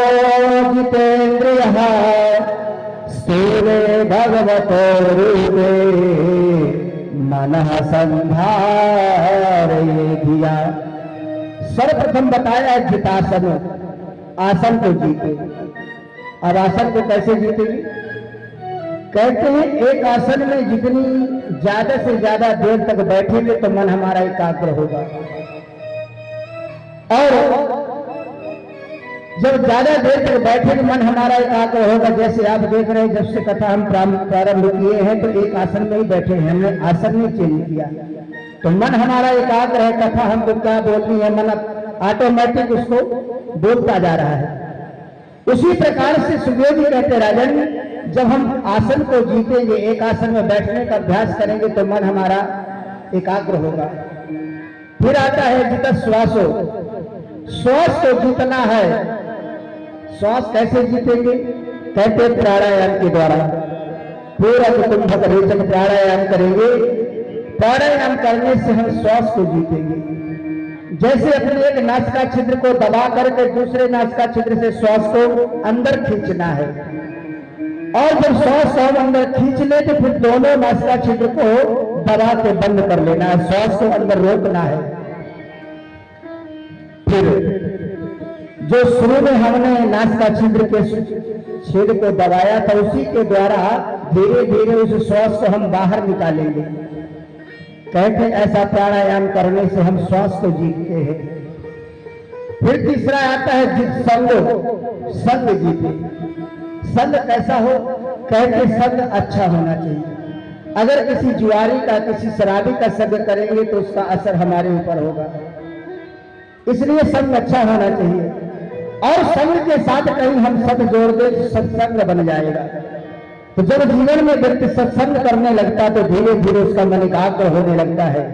जितेन्द्रियः स्थिरे भगवतो रूपे मनः संधारे धिया। सर्वप्रथम बताया जितासन, आसन को जीते। अब आसन को कैसे जीतेगी? कहते हैं एक आसन में जितनी ज्यादा से ज्यादा देर तक बैठेंगे तो मन हमारा एकाग्र होगा, और जब ज्यादा देर तक बैठेंगे मन हमारा एकाग्र होगा। जैसे आप देख रहे हैं, जब से कथा हम प्रारंभ किए हैं तो एक आसन में ही बैठे हैं, हमने आसन नहीं चेंज किया, तो मन हमारा एकाग्र है। कथा हमको क्या बोलनी है, मन ऑटोमेटिक उसको बोलता जा रहा है। उसी प्रकार से सुखदेव जी कहते राजन, जब हम आसन को जीतेंगे, एक आसन में बैठने का अभ्यास करेंगे तो मन हमारा एकाग्र होगा। फिर आता है जित श्वासो, श्वास को जीतना है। श्वास कैसे जीतेंगे? कहते प्राणायाम के द्वारा। पूरा कुंभक रेचक प्राणायाम करेंगे, प्राणायाम करने से हम श्वास को जीतेंगे। जैसे अपने एक नासिका छिद्र को दबा करके दूसरे नासिका छिद्र से श्वास को अंदर खींचना है, और जब श्वास को हम अंदर खींच ले तो फिर दोनों नासिका छिद्र को दबा के बंद कर लेना है, श्वास को अंदर रोकना है। फिर जो शुरू में हमने नासिका छिद्र के छेद को दबाया था, उसी के द्वारा धीरे धीरे उस श्वास को हम बाहर निकालेंगे। कहते ऐसा प्राणायाम करने से हम श्वास को जीतते हैं। फिर तीसरा आता है जित संग, संग जीते। संग कैसा हो? कहते संग अच्छा होना चाहिए। अगर किसी जुआरी का, किसी शराबी का संग करेंगे तो उसका असर हमारे ऊपर होगा, इसलिए संग अच्छा होना चाहिए। और संग के साथ कहीं हम सत जोड़ दे तो सत्संग बन जाएगा। तो जब जीवन में व्यक्ति सत्संग करने लगता है तो धीरे धीरे उसका मन एकाग्र होने लगता है।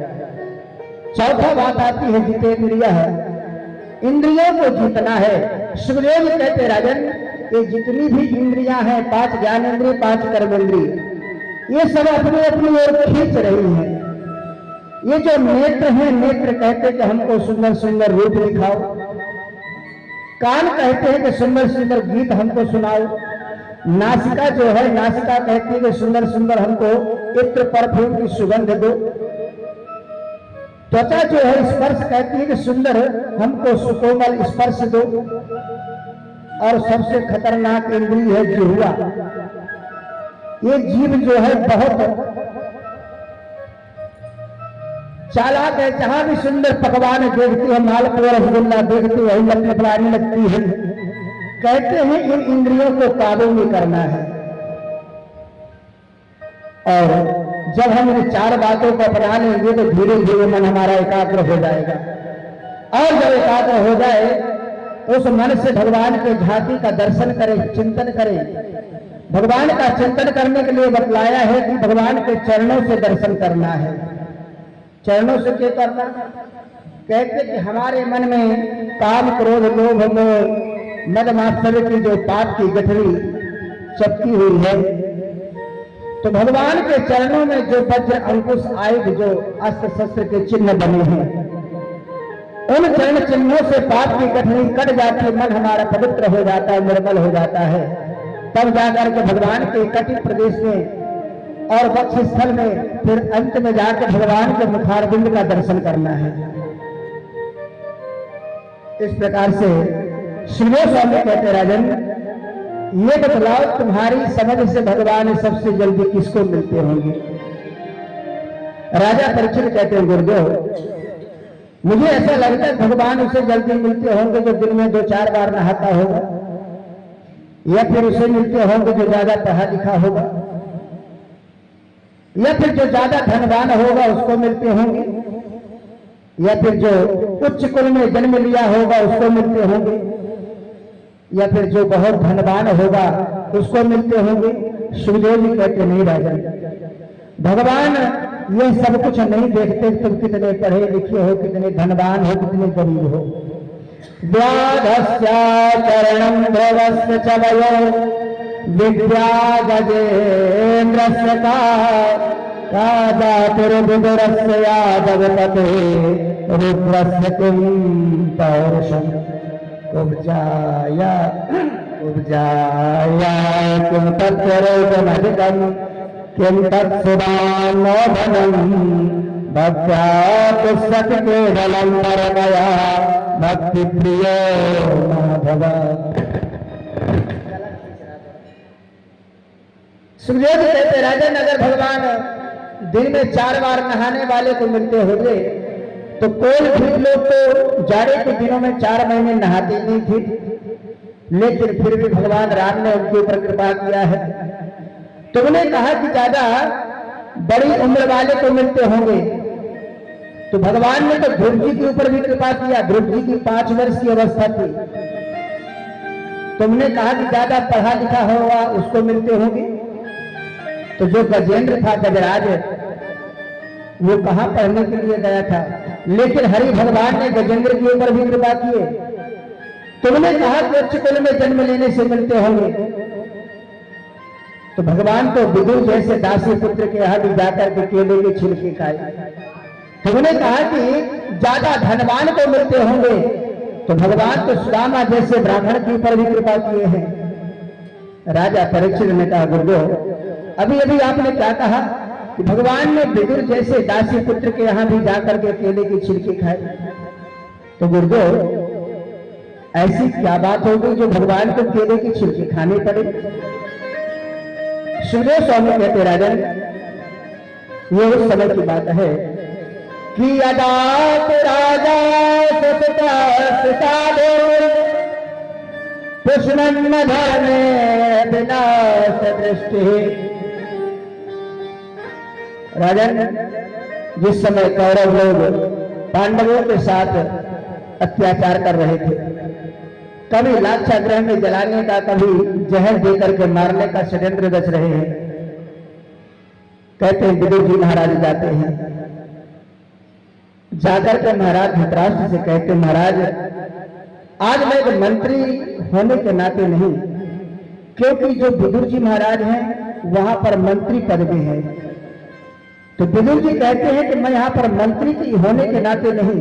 चौथा बात आती है जितेंद्रिय है, इंद्रियों को जीतना है। सुखदेव कहते राजन, ये जितनी भी इंद्रियां हैं, 5 ज्ञानेंद्रिय, 5 कर्मेंद्रिय, ये सब अपनी अपनी ओर खींच रही हैं। ये जो नेत्र हैं, नेत्र कहते कि हमको सुंदर सुंदर रूप दिखाओ। कान कहते हैं कि सुंदर सुंदर गीत हमको सुनाओ। नासिका जो है, नासिका कहती है कि सुंदर सुंदर हमको इत्र परफ्यूम की सुगंध दो। त्वचा जो है, स्पर्श कहती है कि सुंदर हमको सुकोमल स्पर्श दो। और सबसे खतरनाक इंद्रिय है जिह्वा। ये जीव जो है बहुत चालाक है, जहां भी सुंदर पकवान देखती है, मालपुआ रसगुल्ला देखती वही लपलपाने लगती है। कहते हैं इन इंद्रियों को काबू में करना है। और जब हम इन 4 बातों को अपना लेंगे तो धीरे धीरे मन हमारा एकाग्र हो जाएगा। और जब एकाग्र हो जाए उस मन से भगवान के झांकी का दर्शन करें, चिंतन करें। भगवान का चिंतन करने के लिए बतलाया है कि भगवान के चरणों से दर्शन करना है। चरणों से क्या करना? कहते कि हमारे मन में काम, क्रोध, लोभ, मोह, मद मात्सर्य की जो पाप की गठरी चपकी हुई है, तो भगवान के चरणों में जो वज्र, अंकुश, आयुध, जो अस्त्र शस्त्र के चिन्ह बने हैं, उन चरण चिन्हों से पाप की गठरी कट जाती है, मन हमारा पवित्र हो जाता है, निर्मल हो जाता है। तब जाकर के भगवान के कटिक प्रदेश में और वक्ष स्थल में, फिर अंत में जाकर भगवान के मुखारबिंद का दर्शन करना है। इस प्रकार से सुखदेव स्वामी कहते राजन, ये बतलाओ तुम्हारी समझ से भगवान सबसे जल्दी किसको मिलते होंगे? राजा परीक्षित कहते हैं गुरुदेव, मुझे ऐसा लगता है भगवान उसे जल्दी मिलते होंगे जो दिन में 2-4 बार नहाता होगा, या फिर उसे मिलते होंगे जो ज्यादा पढ़ा लिखा होगा, या फिर जो ज्यादा धनवान होगा उसको मिलते होंगे, या फिर जो उच्च कुल में जन्म लिया होगा उसको मिलते होंगे, या फिर जो बहुत धनवान होगा उसको मिलते होंगे। सुखदेव जी कहते नहीं राजन, भगवान ये सब कुछ नहीं देखते तुम कितने पढ़े लिखे हो, कितने धनवान हो, कितने गरीब हो। व्याधस्याचरणं ध्रुवस्य च वयो विद्या गजेन्द्रस्य का जातिर्विदुरस्य यादवपते रुद्रस्य किं पौरुषम् उपजाया किं तत्सरोगमधिकम् किं तत्सुदानोधनम् भक्त्या पुस्तक केवलं परमया भक्ति प्रियो माधव। सुखदेव जी कहते राजन, अगर भगवान दिन में 4 बार नहाने वाले को मिलते होंगे तो कोई भी लोग तो जाड़े के दिनों में 4 महीने नहाते नहीं थे, लेकिन फिर भी भगवान राम ने उनके ऊपर कृपा किया है। तुमने कहा कि ज्यादा बड़ी उम्र वाले को मिलते होंगे, तो भगवान ने तो ध्रुव जी के ऊपर भी कृपा किया। ध्रुव जी की 5 वर्ष की अवस्था थी। तुमने कहा कि ज्यादा पढ़ा लिखा होगा उसको मिलते होंगे, तो जो गजेंद्र था, गजराज, वो कहां पढ़ने के लिए गया था, लेकिन हरि भगवान ने गजेंद्र के ऊपर भी कृपा किए। तुमने कहा कि उच्च कुल में जन्म लेने से मिलते होंगे, तो भगवान तो विदुर जैसे दासी पुत्र के यहां भी जाकर के केले के छिलके खाए। तुमने कहा कि ज्यादा धनवान को मिलते होंगे, तो भगवान तो सुदामा जैसे ब्राह्मण के ऊपर भी कृपा किए हैं। राजा परीक्षित ने कहा, गुरुदेव अभी अभी आपने क्या कहा कि भगवान ने विदुर जैसे दासी पुत्र के यहां भी जाकर के केले के छिलके खाए? तो गुरुदेव ऐसी क्या बात हो गई जो भगवान को केले के छिलके खाने पड़े? सुखदेव स्वामी कहते राजन, ये उस समय की बात है कि अदात राजा पुष्णन्न धर्मे विनाश दृष्टि। राजन, जिस समय कौरव लोग पांडवों के साथ अत्याचार कर रहे थे, कभी लाक्षागृह में जलाने का, कभी जहर देकर के मारने का षड्यंत्र रच रहे हैं। कहते हैं विदुर जी महाराज जाते हैं, जाकर के महाराज धृतराष्ट्र से कहते, महाराज आज मैं एक मंत्री होने के नाते नहीं, क्योंकि जो विदुर जी महाराज हैं वहां पर मंत्री पद में है, तो विदुर जी कहते हैं कि मैं यहां पर मंत्री की होने के नाते नहीं,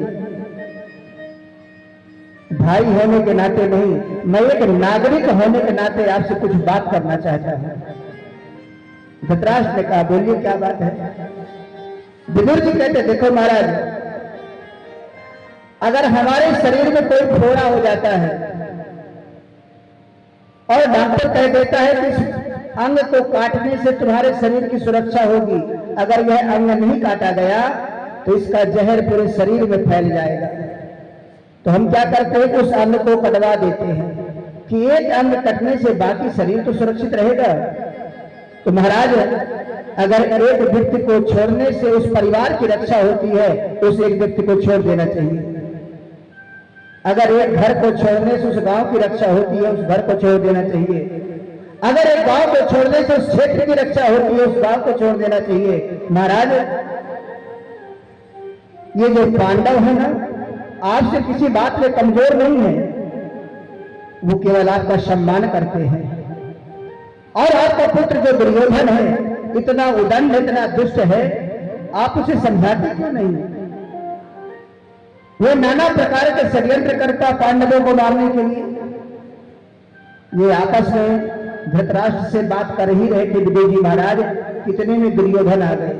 भाई होने के नाते नहीं, मैं एक नागरिक होने के नाते आपसे कुछ बात करना चाहता हूं। धृतराष्ट्र ने कहा, बोलिए क्या बात है? विदुर जी कहते, देखो महाराज, अगर हमारे शरीर में कोई फोड़ा हो जाता है और डॉक्टर कह देता है कि इस अंग को काटने से तुम्हारे शरीर की सुरक्षा होगी, अगर यह अंग नहीं काटा गया तो इसका जहर पूरे शरीर में फैल जाएगा, तो हम क्या करते हैं कि उस अंग को कटवा देते हैं कि एक अंग कटने से बाकी शरीर तो सुरक्षित रहेगा। तो महाराज, अगर एक व्यक्ति को छोड़ने से उस परिवार की रक्षा होती है तो उस एक व्यक्ति को छोड़ देना चाहिए। अगर एक घर को छोड़ने से उस गांव की रक्षा होती है, उस घर को छोड़ देना चाहिए। अगर एक गांव को छोड़ने से उस क्षेत्र की रक्षा होती है, उस गांव को छोड़ देना चाहिए। महाराज, ये जो पांडव है ना, आपसे किसी बात में कमजोर नहीं है, वो केवल आपका सम्मान करते हैं। और आपका पुत्र जो दुर्योधन है, इतना उदंड, इतना दुष्ट है, आप उसे समझाते क्यों नहीं? वो नाना प्रकार के षड्यंत्र करता पांडवों को मारने के लिए। ये आपस में धृतराष्ट्र से बात कर ही रहे थे विदुर जी महाराज, कितने में दुर्योधन आ गए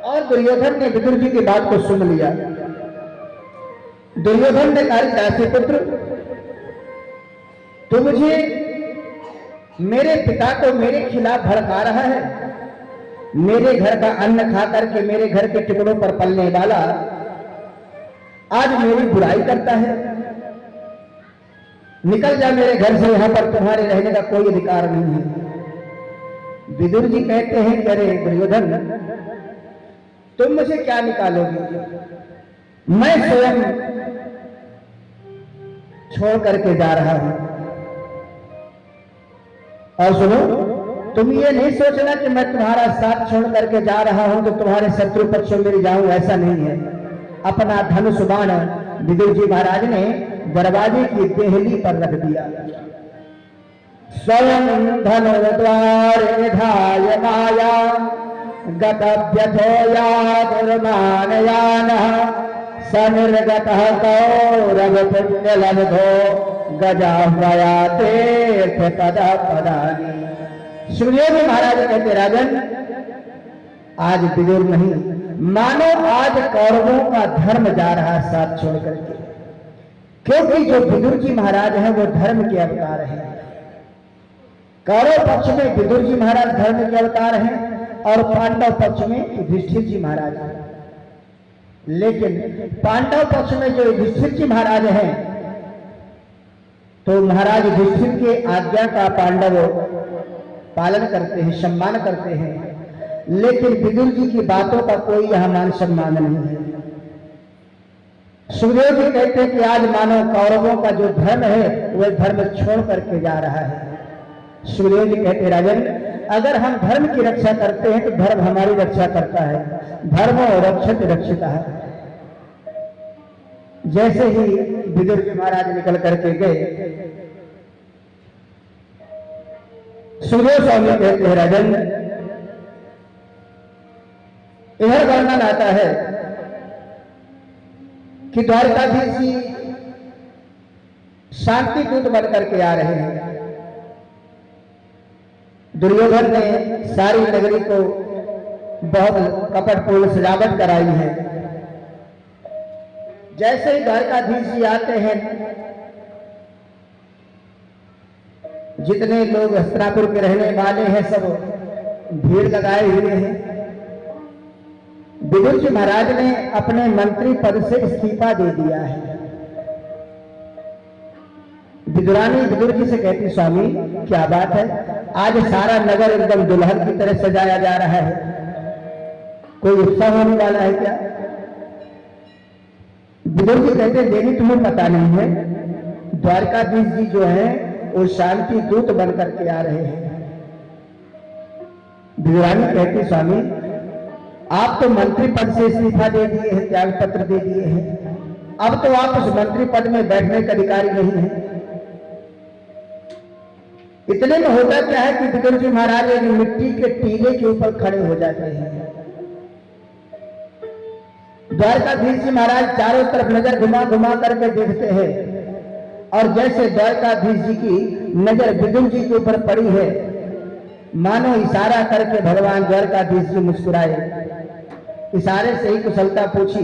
और दुर्योधन ने विदुर जी की बात को सुन लिया। दुर्योधन ने कहा, दासी पुत्र, तो मुझे मेरे पिता को मेरे खिलाफ भड़का रहा है, मेरे घर का अन्न खा करके मेरे घर के टुकड़ों पर पलने वाला आज मेरी बुराई करता है। निकल जा मेरे घर से, यहां पर तुम्हारे रहने का कोई अधिकार नहीं है। विदुर जी कहते हैं कि अरे दुर्योधन, तुम मुझे क्या निकालोगे? मैं स्वयं छोड़ करके जा रहा हूं। और सुनो, तुम ये नहीं सोचना कि मैं तुम्हारा साथ छोड़ करके जा रहा हूं तो तुम्हारे शत्रु पक्ष में मेरी जाऊं, ऐसा नहीं है। अपना धनुष बाण विदुर जी महाराज ने दरवाजे की देहली पर रख दिया। स्वयं धनुर्द्वार निधाय माया गतव्यथोया दुर्मानयानः सनिर्गतः कौरव पुण्यलब्धो गजाह्वया तीर्थ पदा पदानि। सुखदेव जी महाराज कहते, राजन, आज विदुर नहीं, मानो आज कौरवों का धर्म जा रहा साथ छोड़ करके, क्योंकि जो विदुर जी महाराज हैं वो धर्म के अवतार हैं। कौरव पक्ष में विदुर जी महाराज धर्म के अवतार हैं और पांडव पक्ष में युधिष्ठिर जी महाराज हैं। लेकिन पांडव पक्ष में जो युधिष्ठिर जी महाराज हैं, तो महाराज युधिष्ठिर के आज्ञा का पांडव पालन करते हैं, सम्मान करते हैं। लेकिन विदुर जी की बातों का कोई यहां मान सम्मान नहीं है। सुखदेव जी कहते हैं कि आज मानो कौरवों का जो धर्म है वह धर्म छोड़ करके जा रहा है। सुखदेव जी कहते हैं राजन, अगर हम धर्म की रक्षा करते हैं तो धर्म हमारी रक्षा करता है। धर्मो रक्षित रक्षिता है। जैसे ही विदुर जी महाराज निकल करके गए, सुखदेव स्वामी कहते हैं राजन, इधर वर्णन आता है कि द्वारकाधीश जी शांति दूत बन करके आ रहे हैं। दुर्योधन ने सारी नगरी को बहुत कपटपूर्ण सजावट कराई है। जैसे ही द्वारकाधीश जी आते हैं, जितने लोग हस्तिनापुर के रहने वाले हैं सब भीड़ लगाए हुए हैं। विदुर जी महाराज ने अपने मंत्री पद से इस्तीफा दे दिया है। विदुरानी विदुर जी से कहती, स्वामी क्या बात है, आज सारा नगर एकदम दुल्हन की तरह सजाया जा रहा है, कोई उत्सव होने वाला है क्या? विदुर जी कहते, देवी तुम्हें पता नहीं है, द्वारकाधीश जी जो है वो शांति दूत बन करके आ रहे हैं। विदुरानी कहती, स्वामी आप तो मंत्री पद से इस्तीफा दे दिए हैं, त्याग पत्र दे दिए हैं, अब तो आप उस मंत्री पद में बैठने का अधिकारी नहीं है। इतने में होता क्या है कि विदुर जी महाराज एक मिट्टी के टीले के ऊपर खड़े हो जाते हैं। द्वारकाधीश जी महाराज चारों तरफ नजर घुमा घुमा करके देखते हैं, और जैसे द्वारकाधीश जी की नजर विदुर जी के ऊपर पड़ी है, मानो इशारा करके भगवान द्वारकाधीश जी मुस्कुराए। इशारे से ही कुशलता पूछी।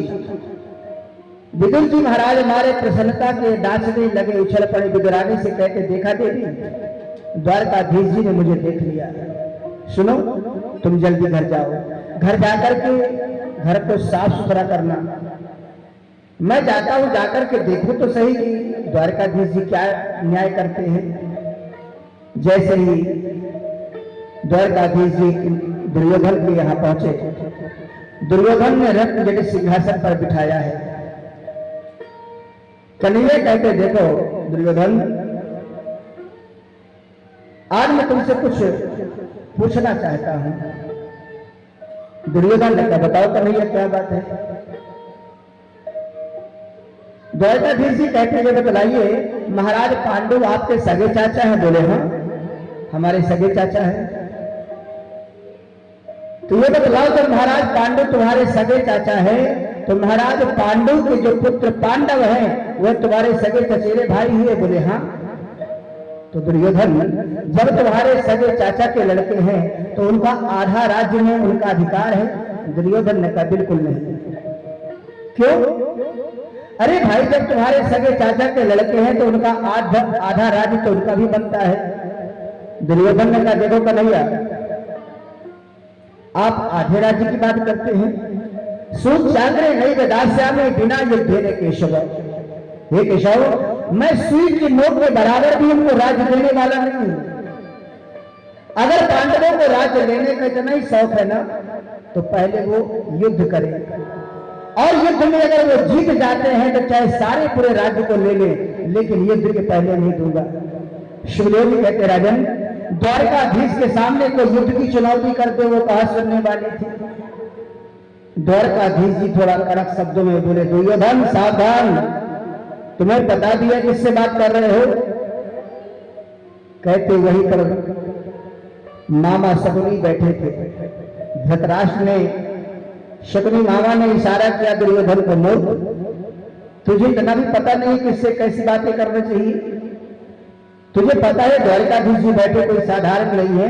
विदुर जी महाराज हमारे प्रसन्नता के नाचने लगे, उछल पड़े। विदुरानी से कहते, देखा देवी, द्वारकाधीश जी ने मुझे देख लिया। सुनो, तुम जल्दी घर जाओ, घर जाकर के घर को साफ सुथरा करना। मैं जाता हूं, जाकर के देखूं तो सही कि द्वारकाधीश जी क्या न्याय करते हैं। जैसे ही द्वारकाधीश जी दुर्योधन के यहां पहुंचे, दुर्योधन ने रत्न जड़ित सिंहासन पर बिठाया है। कन्हैया कहते, देखो दुर्योधन, आज मैं तुमसे कुछ पूछना चाहता हूं। दुर्योधन ने कहा, बताओ कन्हैया क्या बात है। द्वारकाधीश जी कहते हैं, बतलाइए महाराज पांडु आपके सगे चाचा हैं। बोले हाँ, हमारे सगे चाचा हैं। तो ये बतलाओ, जब महाराज पांडु तुम्हारे सगे चाचा है, तो महाराज पांडु के जो पुत्र पांडव हैं वह तुम्हारे सगे चचेरे भाई हुए। बोले हाँ। तो दुर्योधन, जब तुम्हारे सगे चाचा के लड़के हैं तो उनका आधा राज्य में उनका अधिकार है। दुर्योधन ने कहा, बिल्कुल नहीं। क्यों? अरे भाई, जब तुम्हारे सगे चाचा के लड़के हैं तो उनका आधा राज्य तो उनका भी बनता है। दुर्योधन ने कहा, देखो कन्हैया, आप आधे राज्य की बात करते हैं। सूत चांद्रे नहीं दास्या में बिना युद्धे ने केशव। हे केशव, मैं सुई की नोक के बराबर भी उनको राज्य देने वाला नहीं हूं। अगर पांडवों को राज्य लेने का इतना ही शौक है ना, तो पहले वो युद्ध करें, और युद्ध में अगर वो जीत जाते हैं तो चाहे सारे पूरे राज्य को ले ले, लेकिन युद्ध के पहले नहीं दूंगा। सुखदेव जी कहते, राजन, द्वारकाधीश के सामने को युद्ध की चुनौती करते वो कहां सुनने वाली थी। द्वारकाधीश जी थोड़ा कड़क शब्दों में बोले, दुर्योधन सावधान, तुम्हें बता दिया किससे बात कर रहे हो। कहते वहीं पर मामा शकुनी बैठे थे। धृतराष्ट्र ने, शकुनी मामा ने इशारा किया दुर्योधन को, मूर्ख, तुझे इतना भी पता नहीं किससे कैसी बातें करनी चाहिए। तुझे पता है द्वारकाधीश जी बैठे कोई साधारण नहीं है।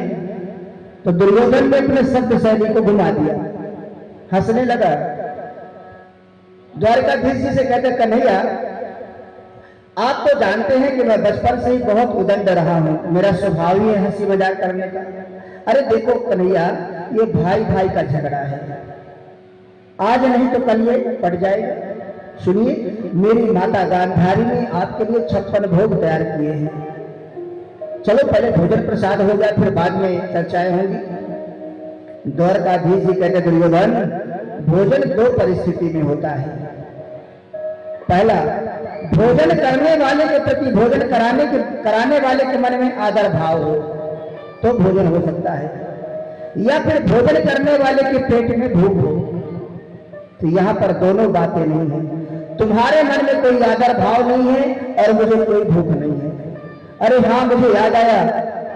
तो दुर्योधन ने अपने शब्द शैली को घुमा दिया, हंसने लगा। द्वारकाधीश जी से कहते, कन्हैया आप तो जानते हैं कि मैं बचपन से ही बहुत उदंड रहा हूं, मेरा स्वभाव ही है हंसी मजाक करने का। अरे देखो कन्हैया, ये भाई भाई का झगड़ा है, आज नहीं तो कल ये पड़ जाएगा। सुनिए, मेरी माता गांधारी ने आपके लिए 56 भोग तैयार किए हैं। चलो पहले भोजन प्रसाद हो जाए, फिर बाद में चर्चाएं होंगी। द्वारकाधीश जी कहते दुर्योधन, भोजन दो परिस्थिति में होता है। पहला, भोजन करने वाले के प्रति, भोजन कराने वाले के मन में आदर भाव हो तो भोजन हो सकता है, या फिर भोजन करने वाले के पेट में भूख हो। तो यहां पर दोनों बातें नहीं है। तुम्हारे मन में कोई आदर भाव नहीं है और मुझे कोई भूख नहीं है। अरे हाँ, मुझे याद आया,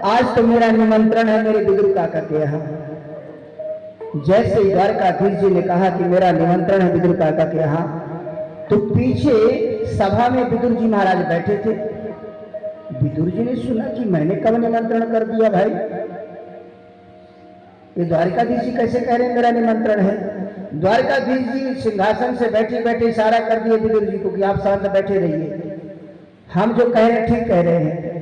आज तो मेरा निमंत्रण है मेरे विदुर काका के यहाँ। जैसे द्वारकाधीश जी ने कहा कि मेरा निमंत्रण है विदुर काका के यहाँ, तो पीछे सभा में विदुर जी महाराज बैठे थे। विदुर जी ने सुना कि मैंने कब निमंत्रण कर दिया भाई, ये द्वारकाधीश जी कैसे कह रहे हैं मेरा निमंत्रण है। द्वारकाधीश जी सिंहासन से बैठे बैठे इशारा कर दिए विदुर जी को कि आप शांत बैठे रहिए, हम जो कह रहे हैं ठीक कह रहे हैं।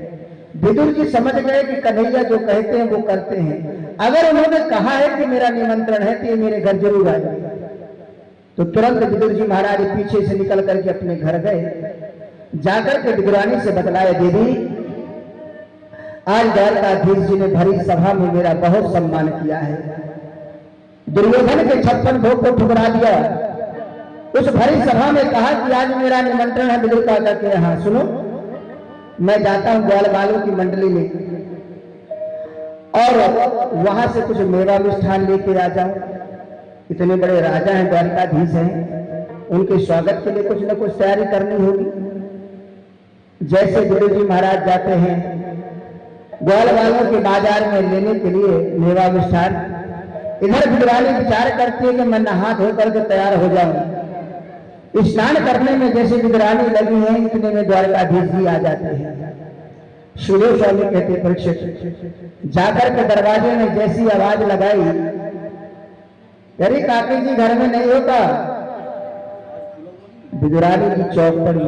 विदुर जी समझ गए कि कन्हैया जो कहते हैं वो करते हैं, अगर उन्होंने कहा है कि मेरा निमंत्रण है तो ये मेरे घर जरूर आएंगे। तो तुरंत विदुर जी महाराज पीछे से निकल करके अपने घर गए, जाकर के विदुरानी से बतलाया, दीदी आज द्वारकाधीश जी ने भरी सभा में मेरा बहुत सम्मान किया है, दुर्योधन के 56 भोग को ठुकरा दिया, उस भरी सभा में कहा कि आज मेरा निमंत्रण है विदुर काका के यहाँ। सुनो, मैं जाता हूं ग्वाल वालों की मंडली में और वहां से कुछ मेवा मिष्ठान लेके आ जाऊं। इतने बड़े राजा हैं, द्वारकाधीश हैं, उनके स्वागत के लिए कुछ न कुछ तैयारी करनी होगी। जैसे विदुर जी महाराज जाते हैं ग्वाल वालों के बाजार में लेने के लिए मेवा मिष्ठान, इधर विदुरानी विचार करती है कि मैं नहा धो करके तैयार हो जाऊं। स्नान करने में जैसे विदुरानी लगी है, इतने में द्वारकाधीश जी आ जाते हैं। सुदेव स्वामी कहते, परीक्षित जाकर के दरवाजे में जैसी आवाज लगाई, अरे काकी जी घर में नहीं होता। विदुरानी जी चौक पड़ी,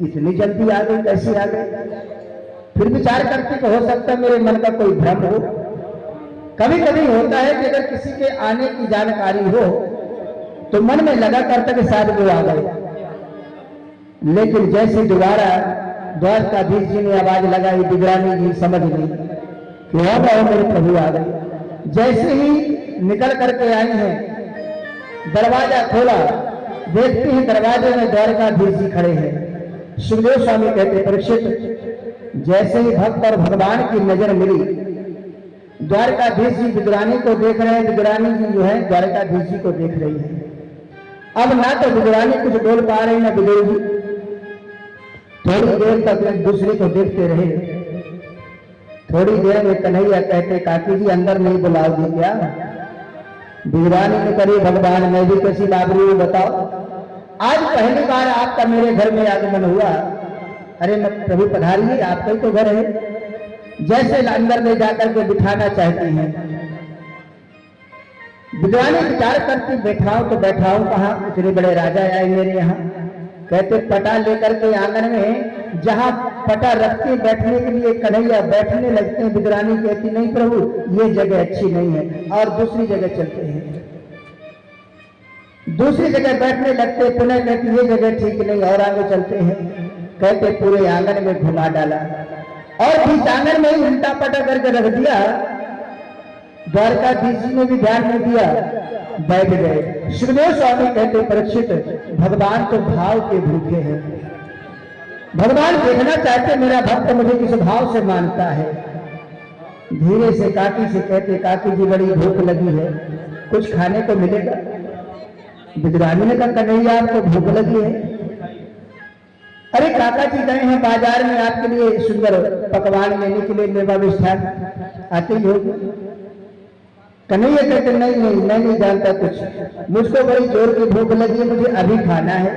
इतनी जल्दी आ गई, कैसे आ गई। फिर विचार करते कि हो सकता मेरे मन का कोई भ्रम हो। कभी कभी होता है कि अगर किसी के आने की जानकारी हो तो मन में लगा करता कि शायद वो आ गए, लेकिन जैसे दोबारा द्वारकाधीश जी ने आवाज लगाई, विदुरानी जी समझ गई कि हाँ मेरे प्रभु आ गए। जैसे ही निकल करके आई हैं, दरवाजा खोला, देखते हैं दरवाजे में द्वारकाधीश जी खड़े हैं। सुखदेव स्वामी कहते, परीक्षित जैसे ही भक्त और भगवान की नजर मिली, द्वारकाधीश जी विदुरानी को देख रहे हैं, विदुरानी जी जो है द्वारकाधीश जी को देख रही है। अब ना तो विदुरानी कुछ बोल पा रही ना विदुर जी। थोड़ी देर तक एक दूसरे को देखते रहे। थोड़ी देर में कन्हैया कहते, काकी जी अंदर नहीं बुलाओगे क्या। विदुरानी ने करी, भगवान मैं भी कैसी लाभरी हूं बताओ, आज पहली बार आपका मेरे घर में आगमन हुआ। अरे मैं प्रभु पधारिए, आपका ही तो घर है। जैसे अंदर ले जाकर के बिठाना चाहती हैं, विदुरानी विचार करती, बैठाऊं तो बैठाऊं कहां, इतने बड़े राजा आए मेरे यहाँ। कहते पटा लेकर के आंगन में जहां पटा रखते बैठने के लिए कन्हैया बैठने लगते हैं। विदुरानी कहती, नहीं प्रभु ये जगह अच्छी नहीं है, और दूसरी जगह चलते हैं। दूसरी जगह बैठने लगते, पुनः कहती ये जगह ठीक नहीं, और आगे चलते हैं। कहते पूरे आंगन में घुमा डाला और बीच आंगन में ही उल्टा पटा करके रख दिया। द्वारकाधीश जी ने भी ध्यान नहीं दिया, बैठ गए। सुखदेव स्वामी कहते, परीक्षित भगवान तो भाव के भूखे हैं, भगवान देखना चाहते मेरा भक्त मुझे किस भाव से मानता है। धीरे से काकी से कहते, काकी जी बड़ी भूख लगी है, कुछ खाने को मिलेगा। विदुरानी ने कहा, कन्हैया आपको भूख लगी है। अरे काका जी गए हैं बाजार में आपके लिए सुंदर पकवान लेने के लिए, मेवा मिष्ठान आते ही होगी। कन्हैया कहते, नहीं नहीं मैं नहीं जानता कुछ, मुझको बड़ी जोर की भूख लगी है, मुझे अभी खाना है।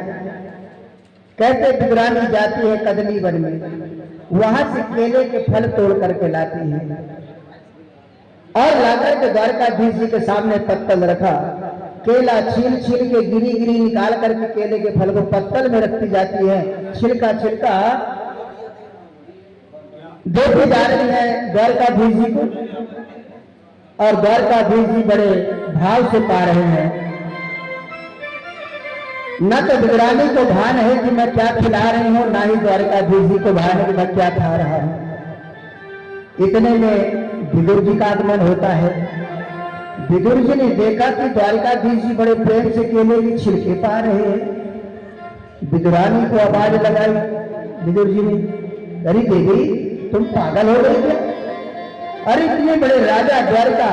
कहते विदुरानी जाती है कदमी वन में, वहां से केले के फल तोड़ करके लाती है और लाकर के द्वारकाधीश जी के सामने पत्तल रखा। केला छील छील के गिरी गिरी निकाल करके केले के फल को पत्तल में रखती जाती है, छिलका छिलका देती जा रही है द्वारकाधीश जी को, और द्वारकाधीश जी बड़े भाव से पा रहे हैं। न तो बिगड़ाने को भान है कि मैं क्या खिला रही हूं, ना ही द्वारकाधीश जी को भान है कि मैं क्या खा रहा हूं। इतने में विदुर जी का आगमन होता है। विदुर जी ने देखा कि द्वारकाधीश जी बड़े प्रेम से केले की छिलके पा रहे हैं। विदुरानी को आवाज लगाई विदुर जी ने, अरे देवी तुम पागल हो गए क्या? अरे इतने बड़े राजा द्वारका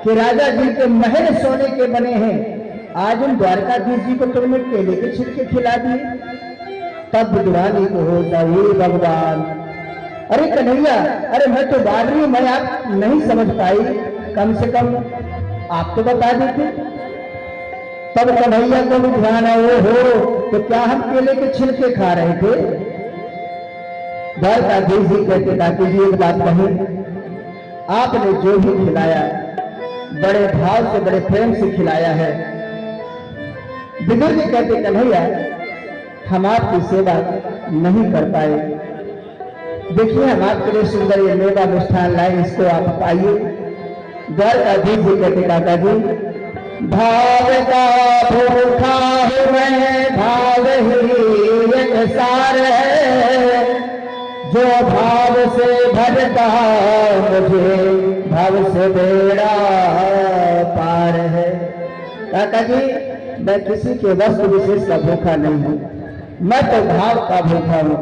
के राजा जिनके महल सोने के बने हैं, आज उन द्वारकाधीश जी को तुमने केले के छिलके खिला दिए। तब विदुरानी को होता हे भगवान, अरे कन्हैया, अरे मैं तो बाल रही हूं, मैं आप नहीं समझ पाई, कम से कम आप तो बता देते। तब कन्हैया को भी ध्यान आए, हो तो क्या हम केले के छिलके खा रहे थे? द्वारकाधीश जी कहते काकी जी एक बात कही, आपने जो भी खिलाया बड़े भाव से बड़े प्रेम से खिलाया है। विदुर जी कहते कन्हैया हम आपकी सेवा नहीं कर पाए, देखिए हम आपके लिए सुंदर ये मेवा मिष्ठान लाए, इसको आप पाइए। द्वारकाधीश जी कहते काका जी भाव का भूखा हूं मैं, भाव ही एक सार है, जो भाव से भरता मुझे भाव से बेड़ा पार है। काका जी मैं किसी के वस्तु विशेष का भूखा नहीं हूं, मैं तो भाव का भूखा हूं।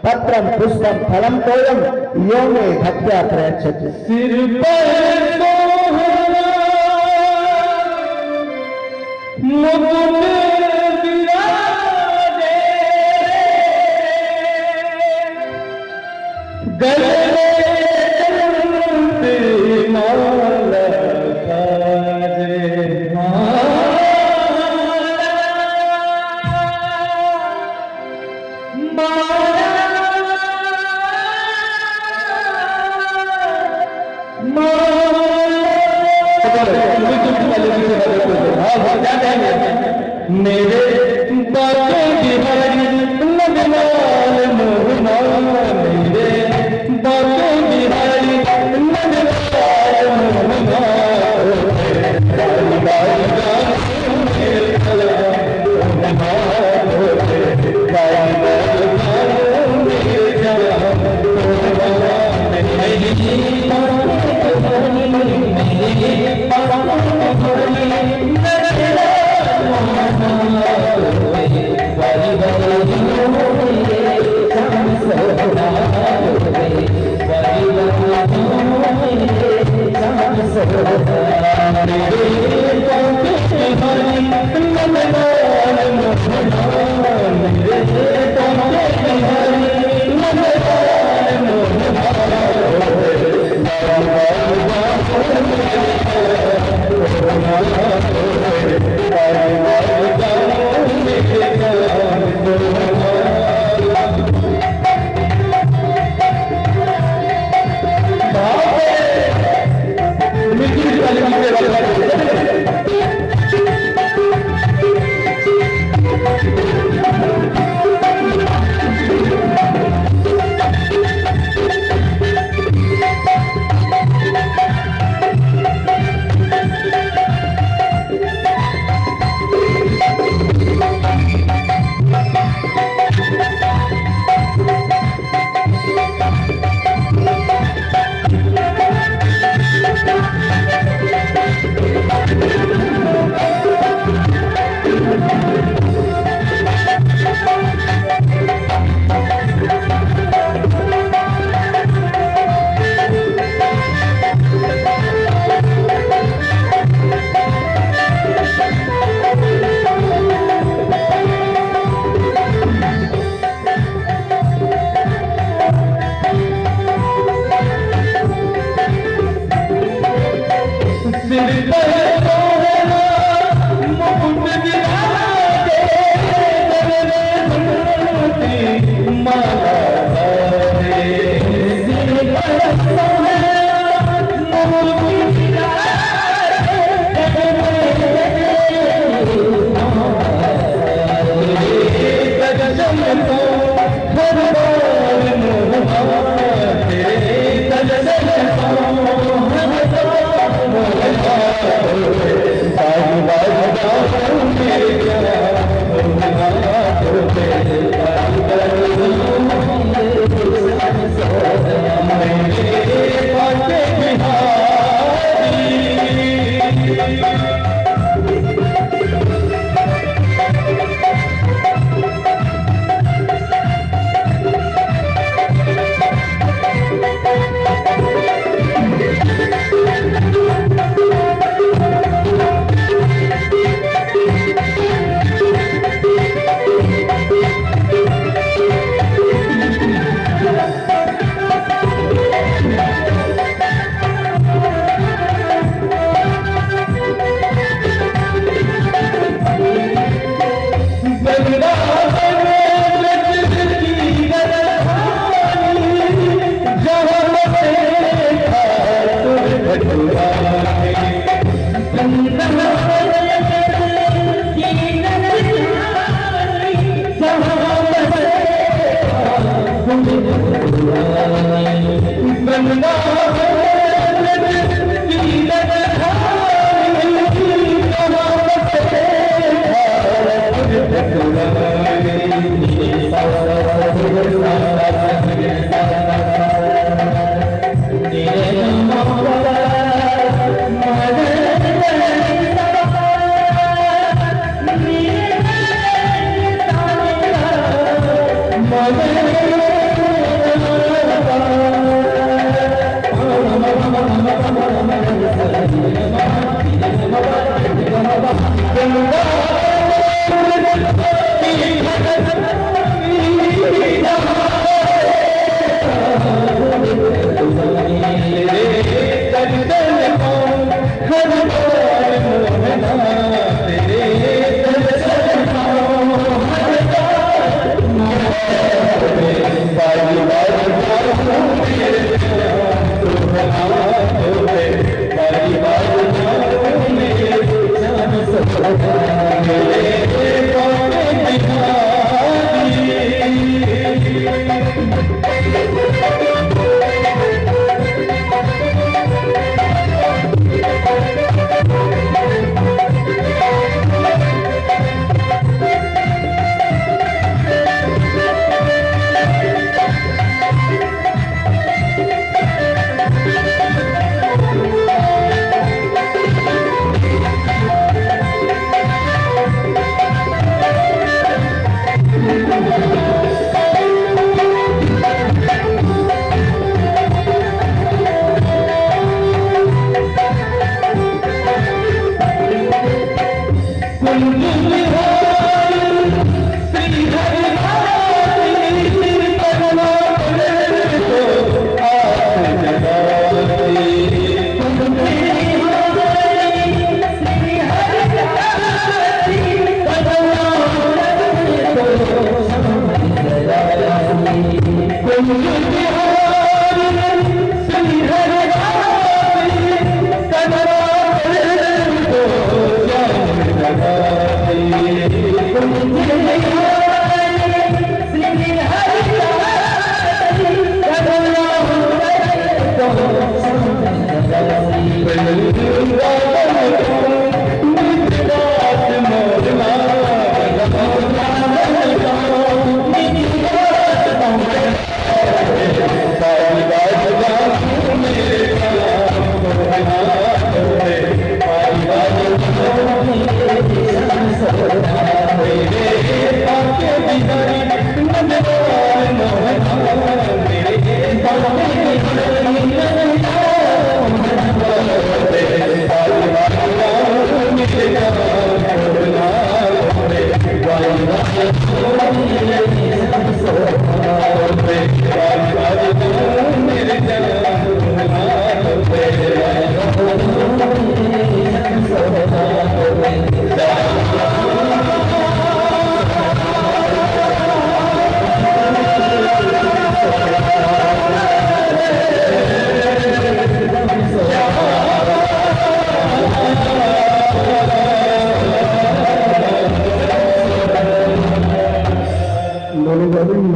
पत्रम पुष्पम फलम तोयम यो में भक्त्या प्रयच्छति। सिर पर सोहरा मुकुट विराजे, गले में माला साजे, मेरे बातों की हरी नगमाल मोहना, मेरे बातों की हरी नगमाल मोहना, गाली गाली गाली मेरे कला मोहना, गाली गाली गाली मेरे कला मोहना, मेरी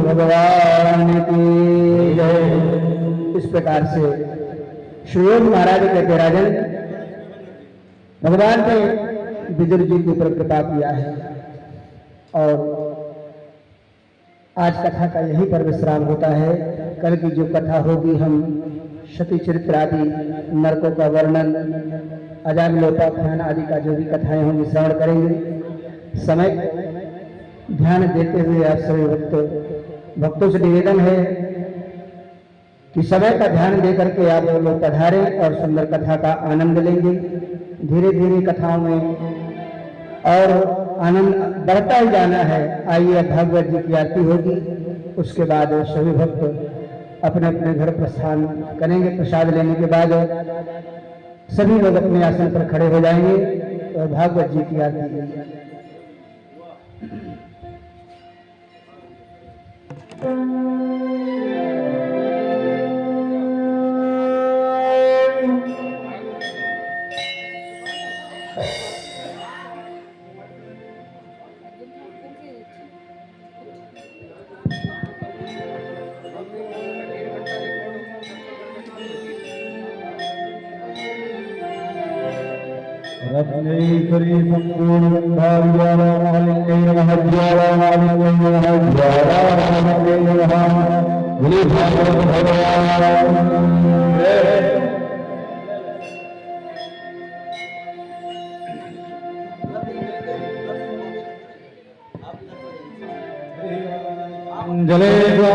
भगवान की जय। इस प्रकार से श्री योग महाराज कहते राजन भगवान ने विदुर जी के ऊपर कृपा किया है और आज कथा का यहीं पर विश्राम होता है। कल की जो कथा होगी हम सती चरित्र आदि नरकों का वर्णन अजामिलोपाख्यान आदि का जो भी कथाएं होंगी श्रवण करेंगे। समय ध्यान देते हुए आप सभी भक्तों से निवेदन है कि समय का ध्यान दे करके आप लोग पधारें और सुंदर कथा का आनंद लेंगे। धीरे धीरे कथाओं में और आनंद बढ़ता ही जाना है। आइए भागवत जी की आरती होगी, उसके बाद सभी भक्त अपने अपने घर प्रस्थान करेंगे। प्रसाद लेने के बाद सभी लोग अपने आसन पर खड़े हो जाएंगे और भागवत जी की आरती रत्नेश्वरी संपूर्ण गंधार्यालिंगे नमः ज्वालालिंगे नमः ज्वालालिंगे नमः बोले भागवत भगवान जले जले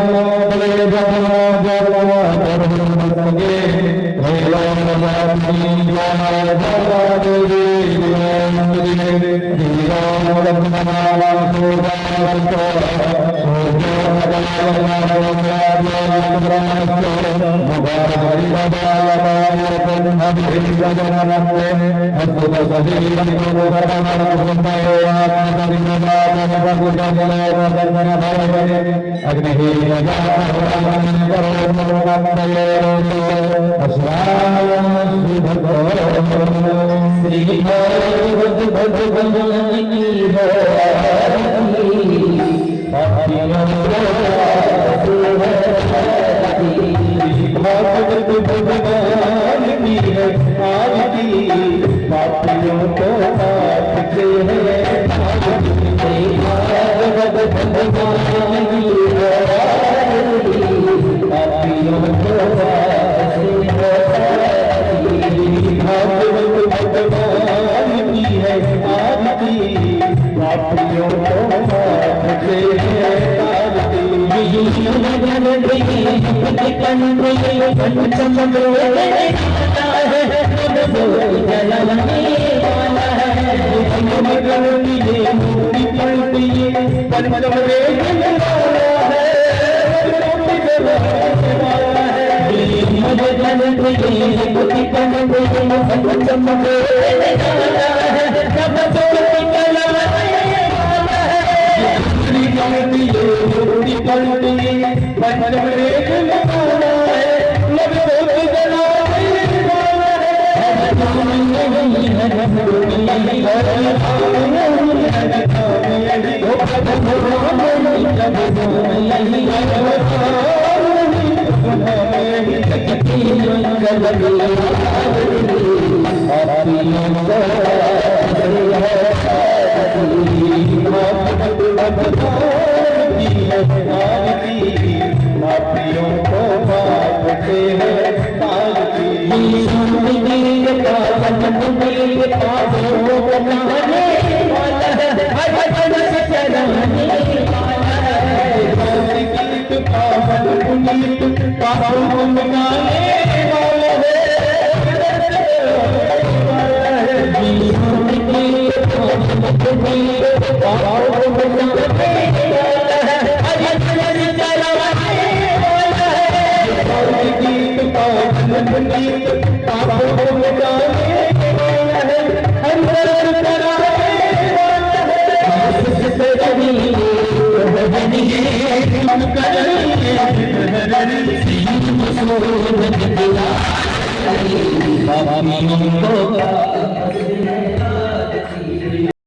बाबा